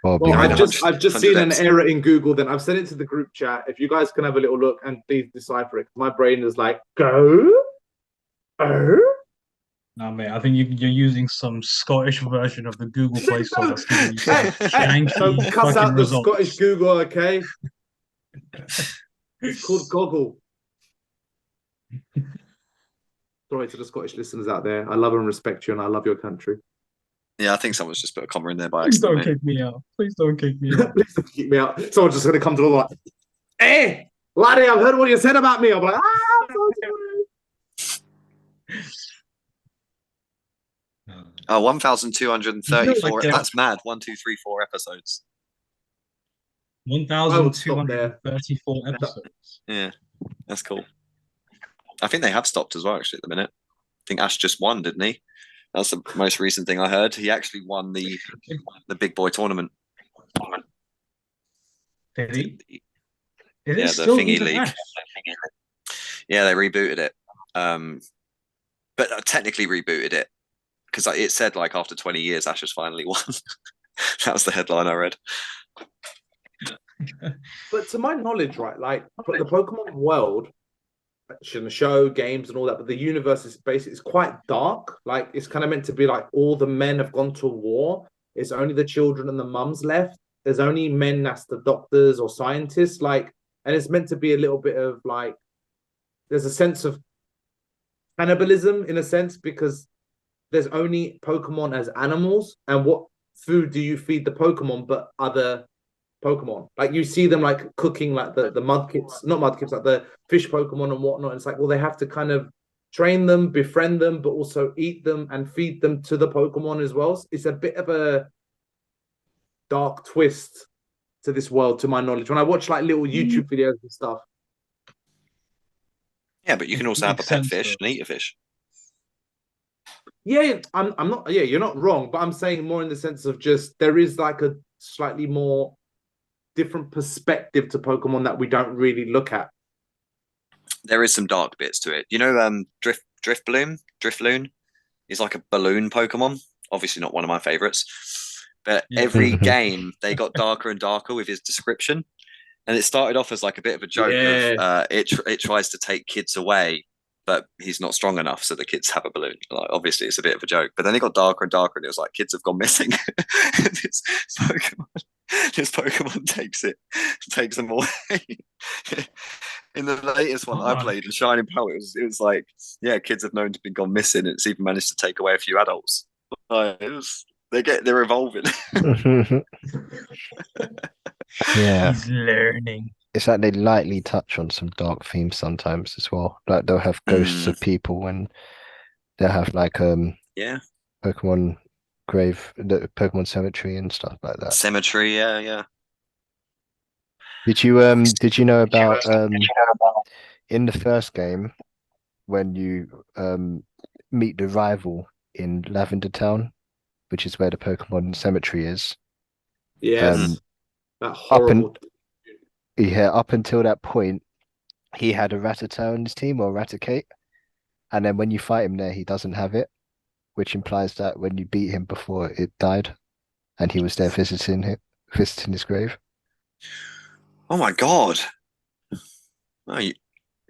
Well, Well, Yeah, I've I just know. I've just seen an 100x. error in Google. Then I've sent it to the group chat. If you guys can have a little look and please decipher it, my brain is like, go. No, mate, I think you're using some Scottish version of the Google Play Store that's giving you some Hey, don't janky cuss fucking out the results. Scottish Google, okay? It's called Goggle. Sorry to the Scottish listeners out there. I love and respect you, and I love your country. Yeah, I think someone's just put a comma in there by Please don't accident. Mate. kick me out. Please don't kick me out. Please don't keep me out. Someone's just going to come to the door like, hey, laddie, I've heard what you said about me. I'm like, I'm so sorry. Oh, 1,234. Like, That's mad. 1, 2, 3, 4 episodes. 1,234 episodes. Yeah, that's cool. I think they have stopped as well, actually, at the minute. I think Ash just won, didn't he? That's the most recent thing I heard. He actually won the big boy tournament. Did he? Yeah, Is it the still thingy even league. Ash? Yeah, they rebooted it. But technically rebooted it because it said like after 20 years, Ash has finally won. That was the headline I read. But to my knowledge, right, like the Pokemon world, the show, games, and all that, but the universe is basically it's quite dark. Like it's kind of meant to be like all the men have gone to war. It's only the children and the mums left. There's only men that's the doctors or scientists. Like, and it's meant to be a little bit of like there's a sense of cannibalism in a sense because there's only Pokemon as animals, and what food do you feed the Pokemon but other Pokemon? Like you see them like cooking like the mudkips, not mudkips, like the fish Pokemon and whatnot. And it's like, well, they have to kind of train them, befriend them, but also eat them and feed them to the Pokemon as well. It's a bit of a dark twist to this world, to my knowledge. When I watch like little YouTube videos and stuff. Yeah, but you can also have a Makes pet sense, fish though. and eat a fish. Yeah, I'm not. Yeah, you're not wrong, but I'm saying more in the sense of just there is like a slightly more different perspective to Pokemon that we don't really look at. There is some dark bits to it. You know, Drifloon is like a balloon Pokemon. Obviously not one of my favorites, but every game they got darker and darker with his description. And it started off as like a bit of a joke of it tries to take kids away, but he's not strong enough, so the kids have a balloon. Like, obviously, it's a bit of a joke. But then it got darker and darker, and it was like kids have gone missing. this Pokemon takes them away. In the latest one I played, in Shining Pearl, it was like, yeah, kids have known to be gone missing, and it's even managed to take away a few adults. They're evolving. Yeah, He's learning. it's like they lightly touch on some dark themes sometimes as well. Like they'll have ghosts of people, and they'll have like yeah, Pokemon the Pokemon Cemetery and stuff like that. Cemetery, yeah. Did you know about in the first game when you meet the rival in Lavender Town, which is where the Pokemon Cemetery is? Yes, that horrible. Up until that point, he had a Rattata in his team, or Raticate, and then when you fight him there, he doesn't have it, which implies that when you beat him before it died, and he was there visiting his grave. Oh my god! Oh,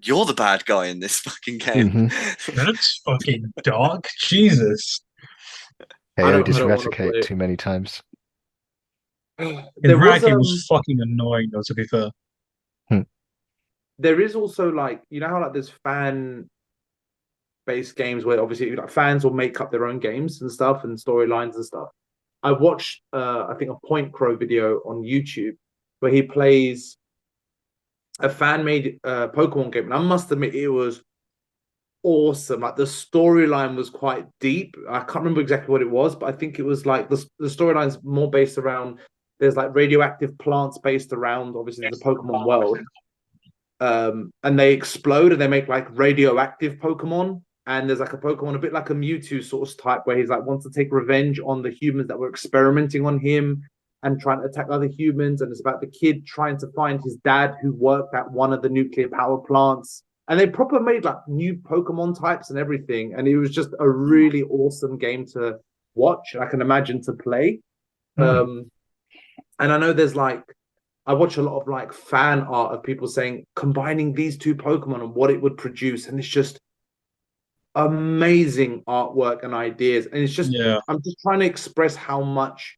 you're the bad guy in this fucking game. That's fucking dark. Jesus. KO'd his Raticate too many times. Raticate was fucking annoying, though, to be fair. There is also, like, you know how like there's fan-based games where obviously like fans will make up their own games and stuff and storylines and stuff. I watched I think a Point Crow video on YouTube where he plays a fan-made Pokemon game, and I must admit it was awesome. Like the storyline was quite deep. I can't remember exactly what it was, but I think it was like the storyline's more based around there's like radioactive plants based around obviously the Pokemon world. And they explode and they make like radioactive Pokemon. And there's like a Pokemon a bit like a Mewtwo sort of type where he's like wants to take revenge on the humans that were experimenting on him and trying to attack other humans. And it's about the kid trying to find his dad who worked at one of the nuclear power plants. And they proper made like new Pokemon types and everything. And it was just a really awesome game to watch. I can imagine to play. And I know there's like, I watch a lot of like fan art of people saying combining these two Pokemon and what it would produce. And it's just amazing artwork and ideas. And it's just, I'm just trying to express how much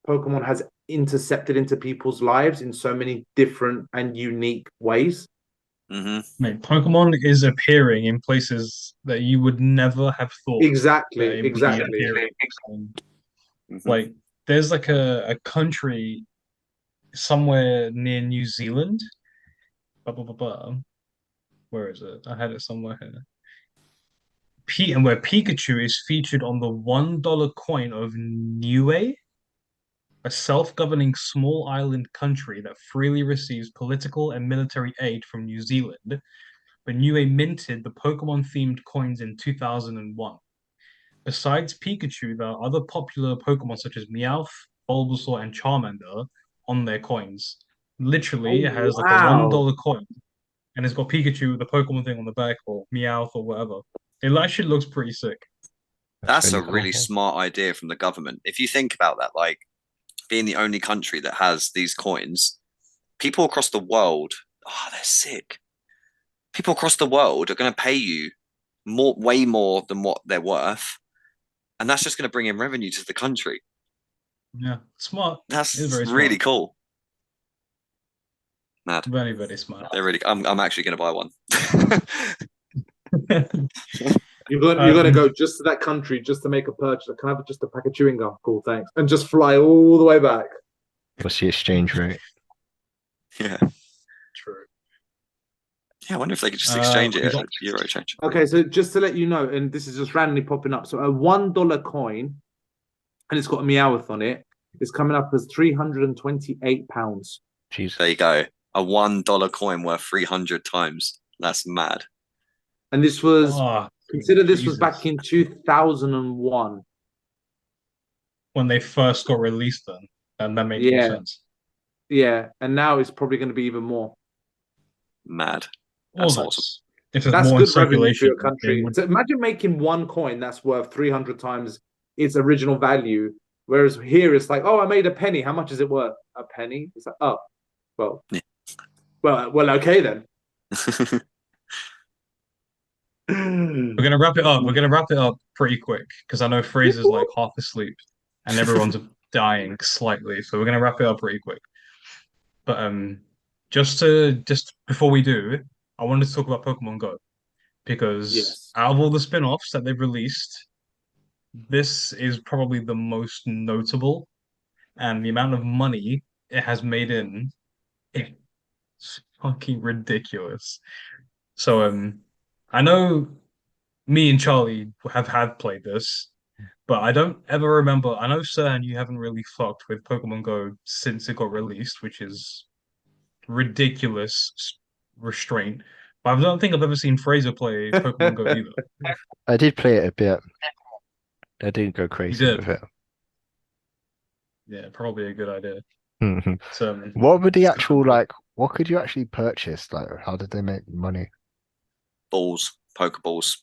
Pokemon has intercepted into people's lives in so many different and unique ways. Mate, Pokemon is appearing in places that you would never have thought. Exactly. Like, there's like a country somewhere near New Zealand. Where is it? I had it somewhere here. And where Pikachu is featured on the $1 coin of Niue, a self-governing small island country that freely receives political and military aid from New Zealand. But Niue minted the Pokemon-themed coins in 2001. Besides Pikachu, there are other popular Pokemon such as Meowth, Bulbasaur, and Charmander on their coins. Literally, it has like a $1 coin, and it's got Pikachu with the Pokemon thing on the back, or Meowth, or whatever. It actually looks pretty sick. That's a really smart idea from the government. If you think about that, like being the only country that has these coins, people across the world, they're sick. People across the world are going to pay you way more than what they're worth, and that's just going to bring in revenue to the country. Yeah, smart. That's very really smart. Cool. Mad. Very, very smart. They're really. I'm actually going to buy one. You're going to go just to that country just to make a purchase. Can I have just a pack of chewing gum? Cool, thanks. And just fly all the way back. What's the exchange rate? Yeah. True. Yeah, I wonder if they could just exchange it at Euro change. Okay, so just to let you know, and this is just randomly popping up. So a $1 coin, and it's got a Meowth on it, is coming up as £328. Jeez. There you go. A $1 coin worth 300 times. That's mad. And this was consider this was back in 2001 when they first got released. Then, and that made more sense. Yeah, and now it's probably going to be even more. Mad. Well, That's that's awesome. if there's That's more in good revenue for circulation, your they country. would. So imagine making one coin that's worth 300 times its original value, whereas here it's like, oh, I made a penny. How much is it worth? A penny? It's like, oh, well, Yeah. well, okay then. We're gonna wrap it up. We're gonna wrap it up pretty quick because I know Fraser's like half asleep and everyone's dying slightly. So we're gonna wrap it up pretty quick. But just before we do, I wanted to talk about Pokemon Go because Yes. out of all the spin-offs that they've released, this is probably the most notable, and the amount of money it has made in it's fucking ridiculous. So I know me and Charlie have played this, but I don't ever remember. I know, Sir, and you haven't really fucked with Pokemon Go since it got released, which is ridiculous restraint. But I don't think I've ever seen Fraser play Pokemon Go either. I did play it a bit. I didn't go crazy did? with it. Yeah, probably a good idea. Mhm. So, What were the actual like? What could you actually purchase? Like, how did they make money? Balls, Pokeballs.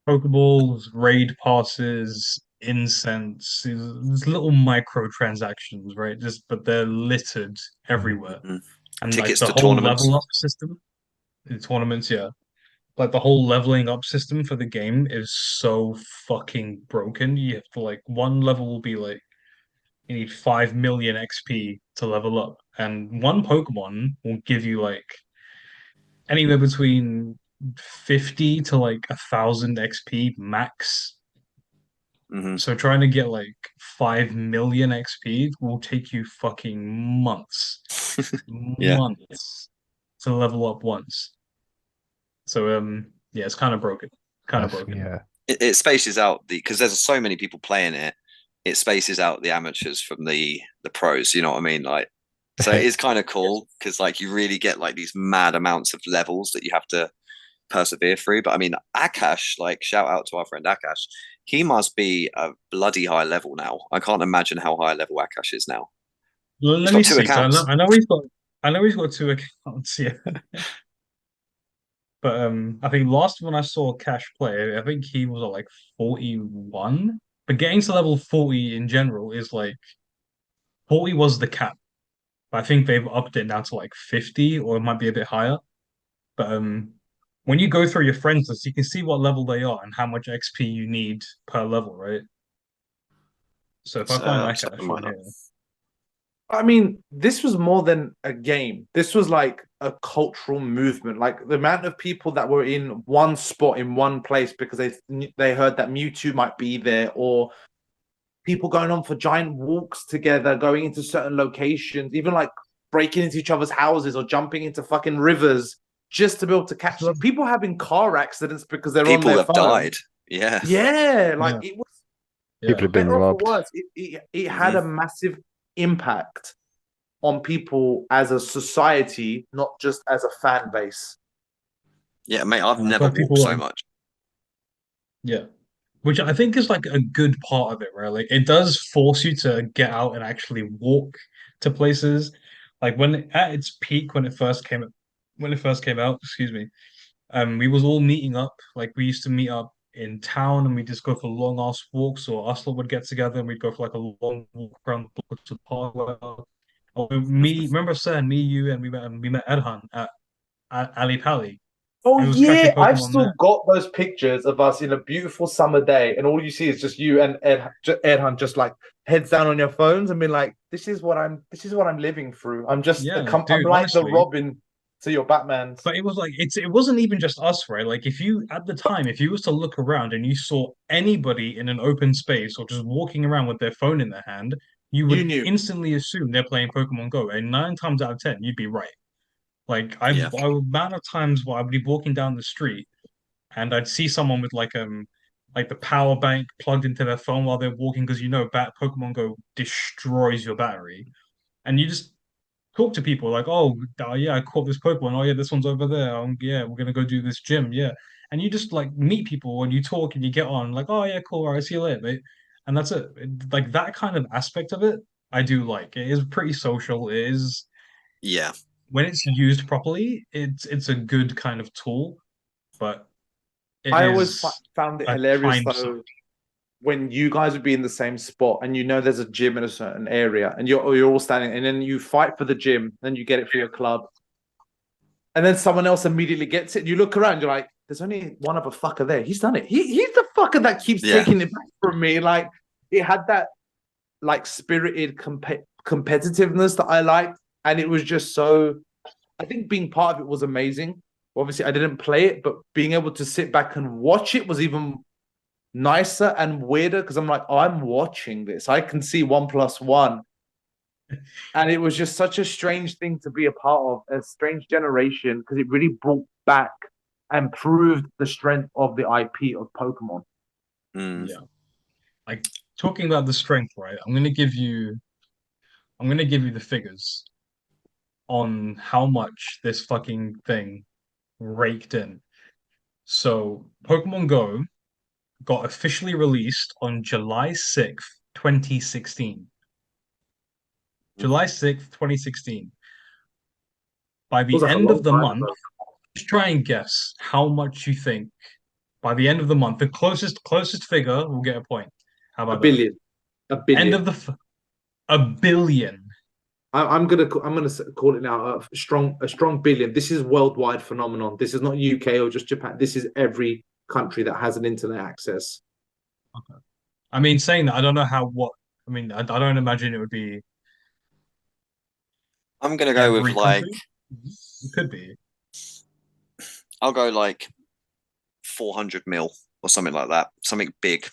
Pokeballs, raid passes, incense, these little microtransactions, right? But they're littered everywhere. Mhm. And Tickets like the to whole tournaments. level up system, the tournaments, yeah. Like the whole leveling up system for the game is so fucking broken. You have to like one level will be like you need 5 million XP to level up, and one Pokemon will give you like anywhere between 50 to like 1,000 XP max. Mhm. So trying to get like 5 million XP will take you fucking months. Yeah. Months to level up once. So yeah, it's kind of broken. Kind of broken. Yeah. It spaces out because there's so many people playing it. It spaces out the amateurs from the pros. You know what I mean? Like, so it is kind of cool because like you really get like these mad amounts of levels that you have to persevere through. But I mean, Akash, like shout out to our friend Akash. He must be a bloody high level now. I can't imagine how high level Akash is now. Let He's me got two see. So accounts. I know he's got two accounts, yeah. But I think last when I saw Cash play, I think he was at like 41. But getting to level 40 in general is like 40 was the cap. But I think they've upped it now to like 50, or it might be a bit higher. But when you go through your friends list, you can see what level they are and how much XP you need per level, right? So if I find I'm Akash stepping on mine up. here, I mean, this was more than a game. This was like a cultural movement. Like the amount of people that were in one spot in one place because they heard that Mewtwo might be there, or people going on for giant walks together, going into certain locations, even like breaking into each other's houses or jumping into fucking rivers just to be able to catch them. People having car accidents because they're on People their have phone. died. Yeah. Yeah, like it was People have been better or robbed. worse. It had a massive impact on people as a society, not just as a fan base. Yeah, mate, I've And I've never got people walked so on- much. yeah. Which I think is like a good part of it, right? Like it does force you to get out and actually walk to places. Like at its peak when it first came out, excuse me, we was all meeting up. Like we used to meet up in town and we just go for long ass walks, or us lot would get together and we'd go for like a long walk around the block to the park. Or remember Sir, me, you, and we met Edhan at Ali Pali. Oh It was yeah, catching I've Pokemon still there. got those pictures of us in a beautiful summer day, and all you see is just you and Edhan just like heads down on your phones and being like, this is what I'm living through. I'm just Yeah, I'm dude, like the honestly. Robin to your Batman's. But it was like it wasn't even just us, right? Like if you at the time, if you was to look around and you saw anybody in an open space or just walking around with their phone in their hand, you would knew. instantly assume they're playing Pokemon Go. And 9 times out of 10, you'd be right. Like I amount of times where I'd be walking down the street and I'd see someone with like the power bank plugged into their phone while they're walking because Pokemon Go destroys your battery. And you just talk to people like, oh yeah, I caught this Pokemon. Oh yeah, this one's over there. Yeah, we're gonna go do this gym. Yeah, and you just like meet people and you talk and you get on like, oh yeah, cool. All right, see you later, mate. And that's it. Like that kind of aspect of it, I do like. It is pretty social. It is Yeah. when it's used properly, it's a good kind of tool, but it I always is found it a hilarious time though suck. when you guys would be in the same spot and you know there's a gym in a certain area and you're all standing and then you fight for the gym, then you get it for your club, and then someone else immediately gets it. And you look around, you're like, "There's only one other fucker there. He's done it. He's the fucker that keeps Yeah. taking it back from me." Like it had that like spirited competitiveness that I liked, and it was just so. I think being part of it was amazing. Obviously, I didn't play it, but being able to sit back and watch it was even nicer and weirder because I'm like, oh, I'm watching this. I can see 1+1. And it was just such a strange thing to be a part of, a strange generation, because it really brought back and proved the strength of the IP of Pokemon. Mm. Yeah. Like talking about the strength, right? I'm gonna give you the figures on how much this fucking thing raked in. So Pokemon Go got officially released on July 6th, 2016. July 6th, 2016. By the Feels like a end long of the time month, ago. just try and guess how much you think by the end of the month. The closest figure will get a point. How A about billion. A that? billion. End of the a billion. I'm gonna call it now a strong billion. This is worldwide phenomenon. This is not UK or just Japan. This is every country that has an internet access. Okay. I mean, saying that, I don't know I mean, I don't imagine it would be I'm gonna go every with like country. It could be. I'll go like 400 mil or something like that. Something big.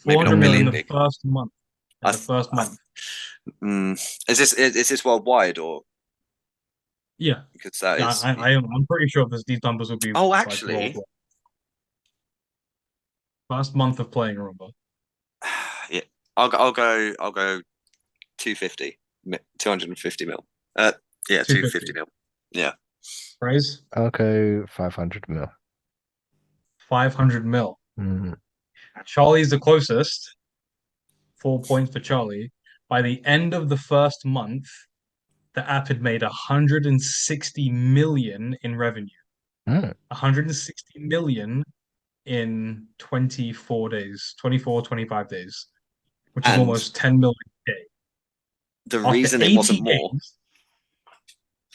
Maybe not 400 million million in the big. first month. In the first month. Is this worldwide or Yeah. because that Yeah, is I'm pretty sure these numbers will be Oh, like actually, worldwide. First month of playing, remember? yeah, I'll go 250 250 mil. Yeah, 250 mil. Yeah. Praise? I'll go 500 mil. 500 mil. Mm. Charlie's the closest. 4 points for Charlie. By the end of the first month, the app had made 160 million in revenue. 160 million in 24 days, 25 days, which is And almost 10 million a day. the After reason it 80 wasn't more days,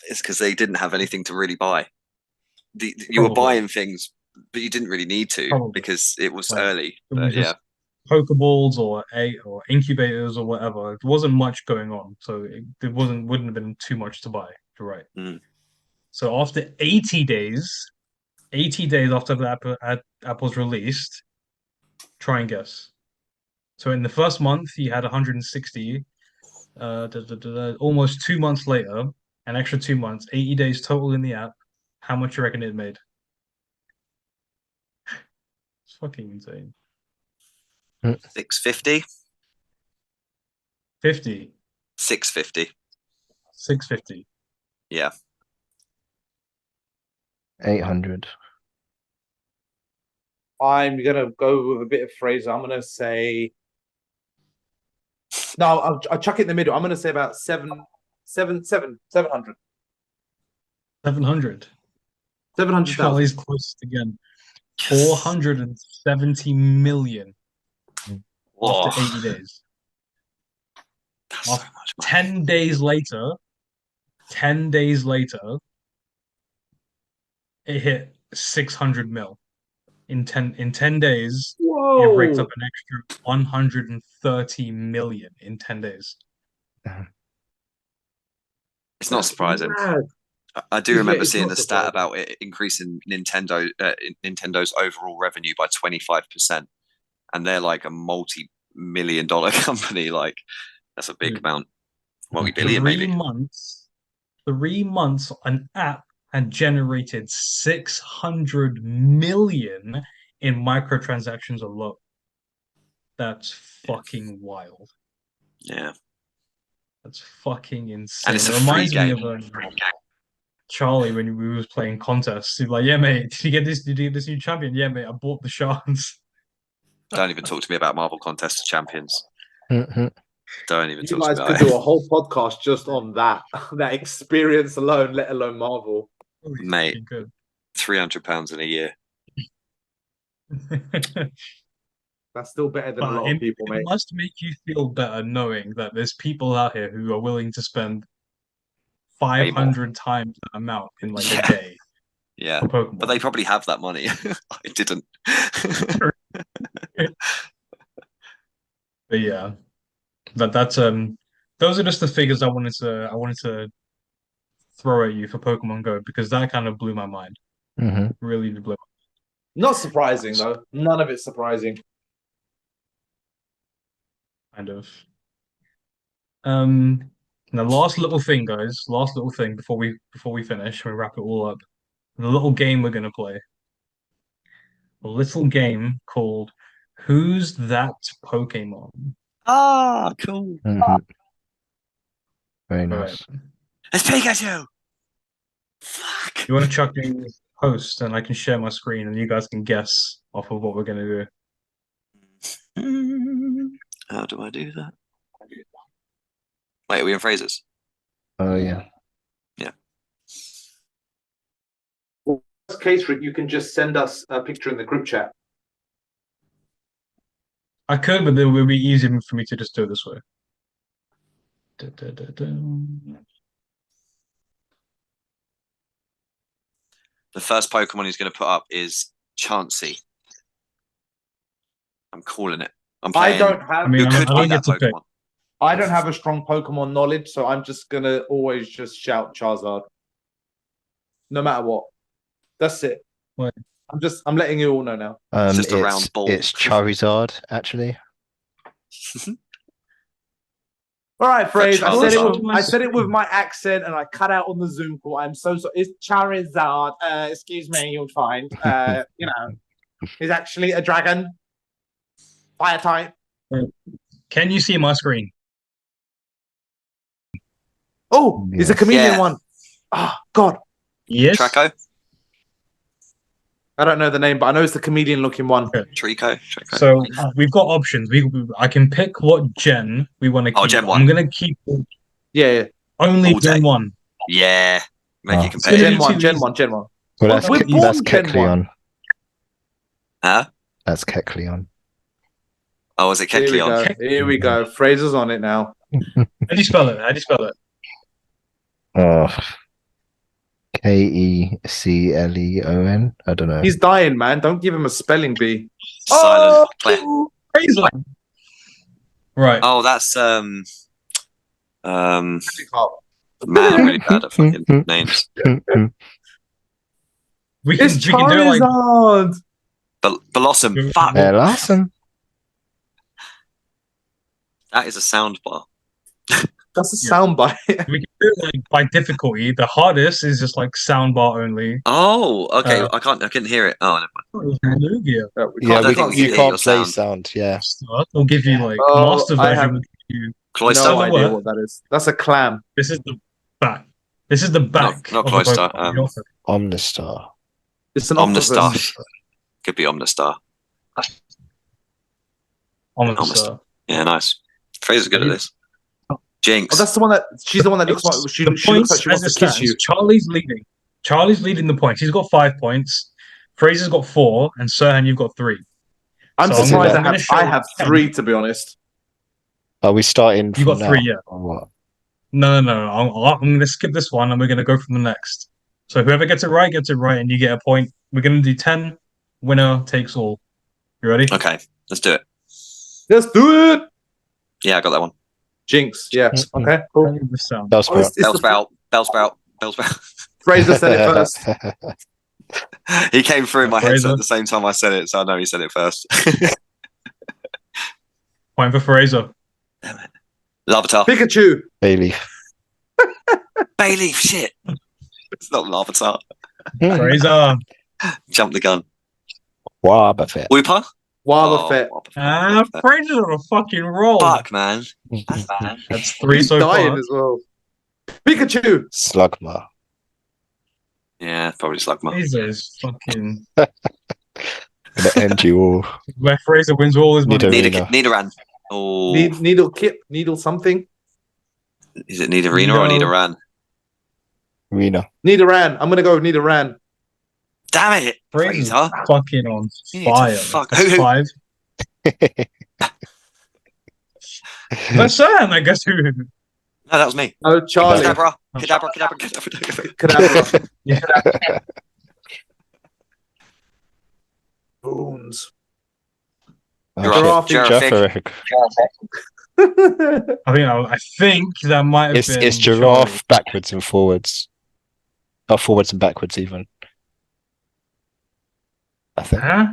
is because they didn't have anything to really buy. You were Probably. buying things, but you didn't really need to Probably. because it was Right. early. It But was yeah, just Pokeballs or incubators or whatever. It wasn't much going on, so it wouldn't have been too much to buy. You're right. Mm. So after 80 days after the app was released, try and guess. So in the first month, he had 160. Almost 2 months later, an extra 2 months, 80 days total in the app. How much you reckon it made? It's fucking insane. 650. 50. 650. 650. Yeah. 800. I'm gonna go with a bit of Fraser. I'm gonna say no. I'll chuck it in the middle. I'm gonna say about 700. 700. 700,000. Charlie's closest again. 470 million after 80 days. That's so much money. 10 days later, it hit 600 mil. In 10 days, Whoa. it raked up an extra 130 million in 10 days. It's not surprising. Mad. I do Yeah, remember it's seeing not the stat surprising. about it increasing Nintendo's overall revenue by 25%, and they're like a multi-million-dollar company. Like that's a big amount, multi-billion 3 maybe. months, 3 months, an app had generated 600 million in microtransactions alone. That's fucking wild. Yeah, That's fucking insane. and it's a It free reminds me game. of Charlie when we was playing contests. He'd be like, "Yeah, mate, did you get this? Did you get this new champion? Yeah, mate, I bought the shards." Don't even talk to me about Marvel Contest of Champions. Mhm. Don't even You talk guys to could me. do a whole podcast just on that that experience alone, let alone Marvel. Mate, Good. £300 in a year. That's still better than a But lot of people, it mate. must make you feel better knowing that there's people out here who are willing to spend 500 times that amount in like a day Yeah, for Pokemon. but they probably have that money. I didn't. But yeah, that's those are just the figures I wanted to throw at you for Pokemon Go because that kind of blew my mind. Mm-hmm. Really blew. Not surprising though. None of it's surprising. Kind of. The last little thing, guys. Last little thing before we finish, we wrap it all up. The little game we're gonna play. A little game called Who's That Pokemon? Ah, cool. Mm-hmm. Very All nice. right. It's Pikachu. Fuck. You want to chuck me host and I can share my screen and you guys can guess off of what we're gonna do. How do I do that? Wait, are we in phrases? Oh yeah. Yeah. Worst case, Rick, you can just send us a picture in the group chat. I could, but it would be easier for me to just do it this way. The first Pokemon he's going to put up is Chansey. I'm calling it. I'm playing. I don't have. I mean, Who could I be don't that get to pick. Pokemon? I don't have a strong Pokemon knowledge, so I'm just gonna always just shout Charizard, no matter what. That's it. Wait. I'm letting you all know now. It's just a round ball. It's Charizard, actually. All right, Phrase. Charizard. I said it with my accent, and I cut out on the Zoom call. I'm so sorry. It's Charizard. Excuse me. You'll find. You know, he's actually a dragon. Fire type. Can you see my screen? Oh, he's a chameleon Yeah. one. Oh God. Yes. Traco? I don't know the name, but I know it's the chameleon looking one. Trico? So we've got options. I can pick what gen we want to keep. Oh, Gen 1. I'm gonna keep Yeah. only All day. Gen 1. Yeah. Make it It's gonna competitive. be too Gen easy. 1. Gen 1. Well, that's We're born that's Gen 1. Kecleon. Huh? That's Kecleon. Oh, was it Here we Kecleon? go. Here we go. Fraser's on it now. How do you spell it? How do you spell it? Oh. Kecleon. I don't know. He's dying, man. Don't give him a spelling bee. Silent. Clear. Fraser. Right. Oh, that's man, Oh. I'm really bad at fucking names. We can It's do it like Charizard. Blossom. Fuck. Awesome. That is a sound bar. That's a Yeah. soundbite. we can do it like by difficulty. The hardest is just like soundbar only. Oh, okay. I couldn't hear it. Oh, never mind. Lugia. Yeah, don't think we you can hear can't your play sound. sound. Yeah. We'll give you like Oh, master I version. have Will give you, Cloyster. No What? idea what that is. That's a clam. this is the back. This is the back. not of the Cloyster, Pokemon. Omnistar. It's an Omnistar. octopus. Could be Omnistar. Omnistar. Yeah, nice. Fraser's good at this. Jinx. Oh, that's the one that she's the one that looks like she The looks like points she wants as to it kiss stands, you. Charlie's leading. Charlie's leading the points. He's got 5 points. Fraser's got 4, and Sirhan, you've got 3. I'm So I'm surprised gonna- I'm gonna show I have you 3 to be honest. Are we starting? You from got 3, now, yeah. or what? No. I'm going to skip this one, and we're going to go from the next. So whoever gets it right, and you get a point. We're going to do 10. Winner takes all. You ready? Okay, let's do it. Let's do it. Yeah, I got that one. Jinx. Yeah. Okay. Cool. This sound. That was Oh, it's the- Bellsprout. Fraser said it first. He came through my headset Fraser. at the same time I said it, so I know he said it first. Point for Fraser. Larvitar. Pikachu. Bailey. Bailey, shit. It's not Larvitar. Fraser. Jump the gun. Wobbuffet. Wooper? Wobbuffet. Fraser's on a fucking roll. Fuck, man. That's bad. That's 3 He's so dying far. as well. Pikachu. Slugma. Yeah, probably Slugma. Fraser's fucking... Gonna end you all. Where Fraser wins all his money. Nidorina. Nidoran. Oh, Needle Kip, Needle something. is it Nidorina or No. Nidoran? Rena. Nidoran. I'm gonna go with Nidoran. Damn it, Fraser's Fraser. fucking on You need to fire. fuck- That's who- 5. But Sam, I guess who? No, that was me. Oh, Charlie. Kadabra. Kadabra. Yeah. Boons. Okay, Giraffe. I think that might have been It's giraffe backwards and forwards. Or forwards and backwards even. I think. Huh?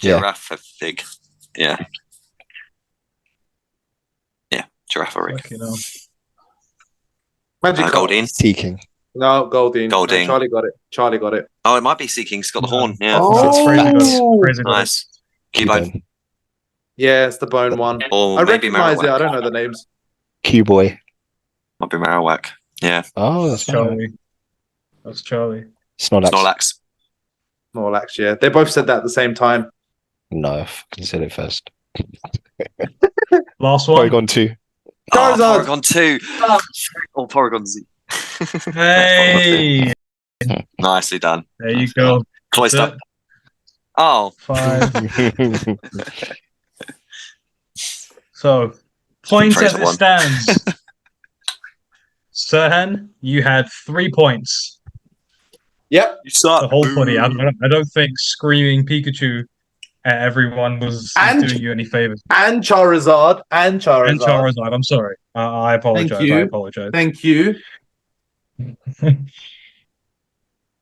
Yeah. Giraffe fig. Yeah. Yeah, giraffe rig. Fucking hell. Magic Goldeen. Seeking. No, Goldeen. Goldeen. No, Charlie got it. Oh, it might be Sea King's got the No. horn. Yeah. Oh. Fraser got it. Fraser got it. Nice. Cubone. Yeah, it's the bone one. Or I maybe recognize it. I Marowak. don't know the names. Q-boy. Might be Marowak. Yeah. Oh, that's Charlie. Charlie. That's Charlie. Snorlax. Snorlax. Snorlax, yeah. They both said that at the same time. No, I fucking said it first. Last one. Porygon 2. Oh, Charizard. Porygon 2. Oh, Porygon Z. Hey, Nicely done. there you go. Cloised That's up. Oh, 5. So, points as Fraser it won. stands. Sirhan, you had 3 points. Yep. you suck. The whole footy. I don't think screaming Pikachu at everyone was And- doing you any favors. And Charizard. And Charizard. And Charizard, I'm sorry. I apologize. you. I apologize. Thank you.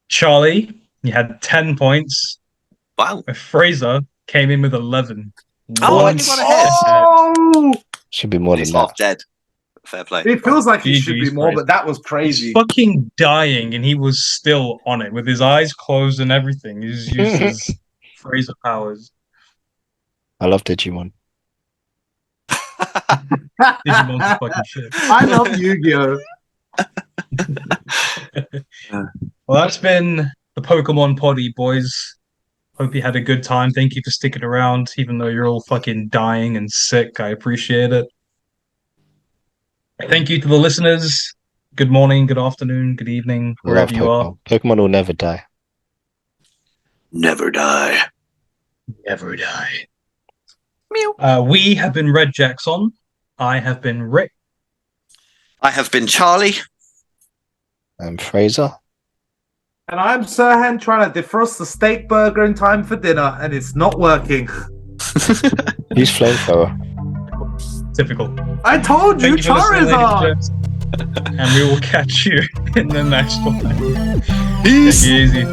Charlie, you had 10 points. Wow. Fraser came in with 11. Oh, I One only got ahead. Oh, Should be more He's than half that. dead. Fair play. it feels like he should be GG's, more, Fraser. but that was He's crazy. fucking dying, and he was still on it with his eyes closed and everything. He's used his Fraser powers. I love Digimon. Digimon's fucking shit. I love Yu-Gi-Oh. Well, that's been the Pokemon Poddy, boys. Hope you had a good time. Thank you for sticking around, even though you're all fucking dying and sick. I appreciate it. Thank you to the listeners. Good morning, good afternoon, good evening, Love wherever you are. Pokemon. Pokemon will never die. Never die. Never die. We have been Red Jackson. I have been Rick. I have been Charlie. Fraser. And I'm Sirhan trying to defrost the steak burger in time for dinner, and it's not working. Who's Flamethrower? Typical. I told you, Thank you for listening, ladies and Charizard. gents. And we will catch you in the next one. Take it easy.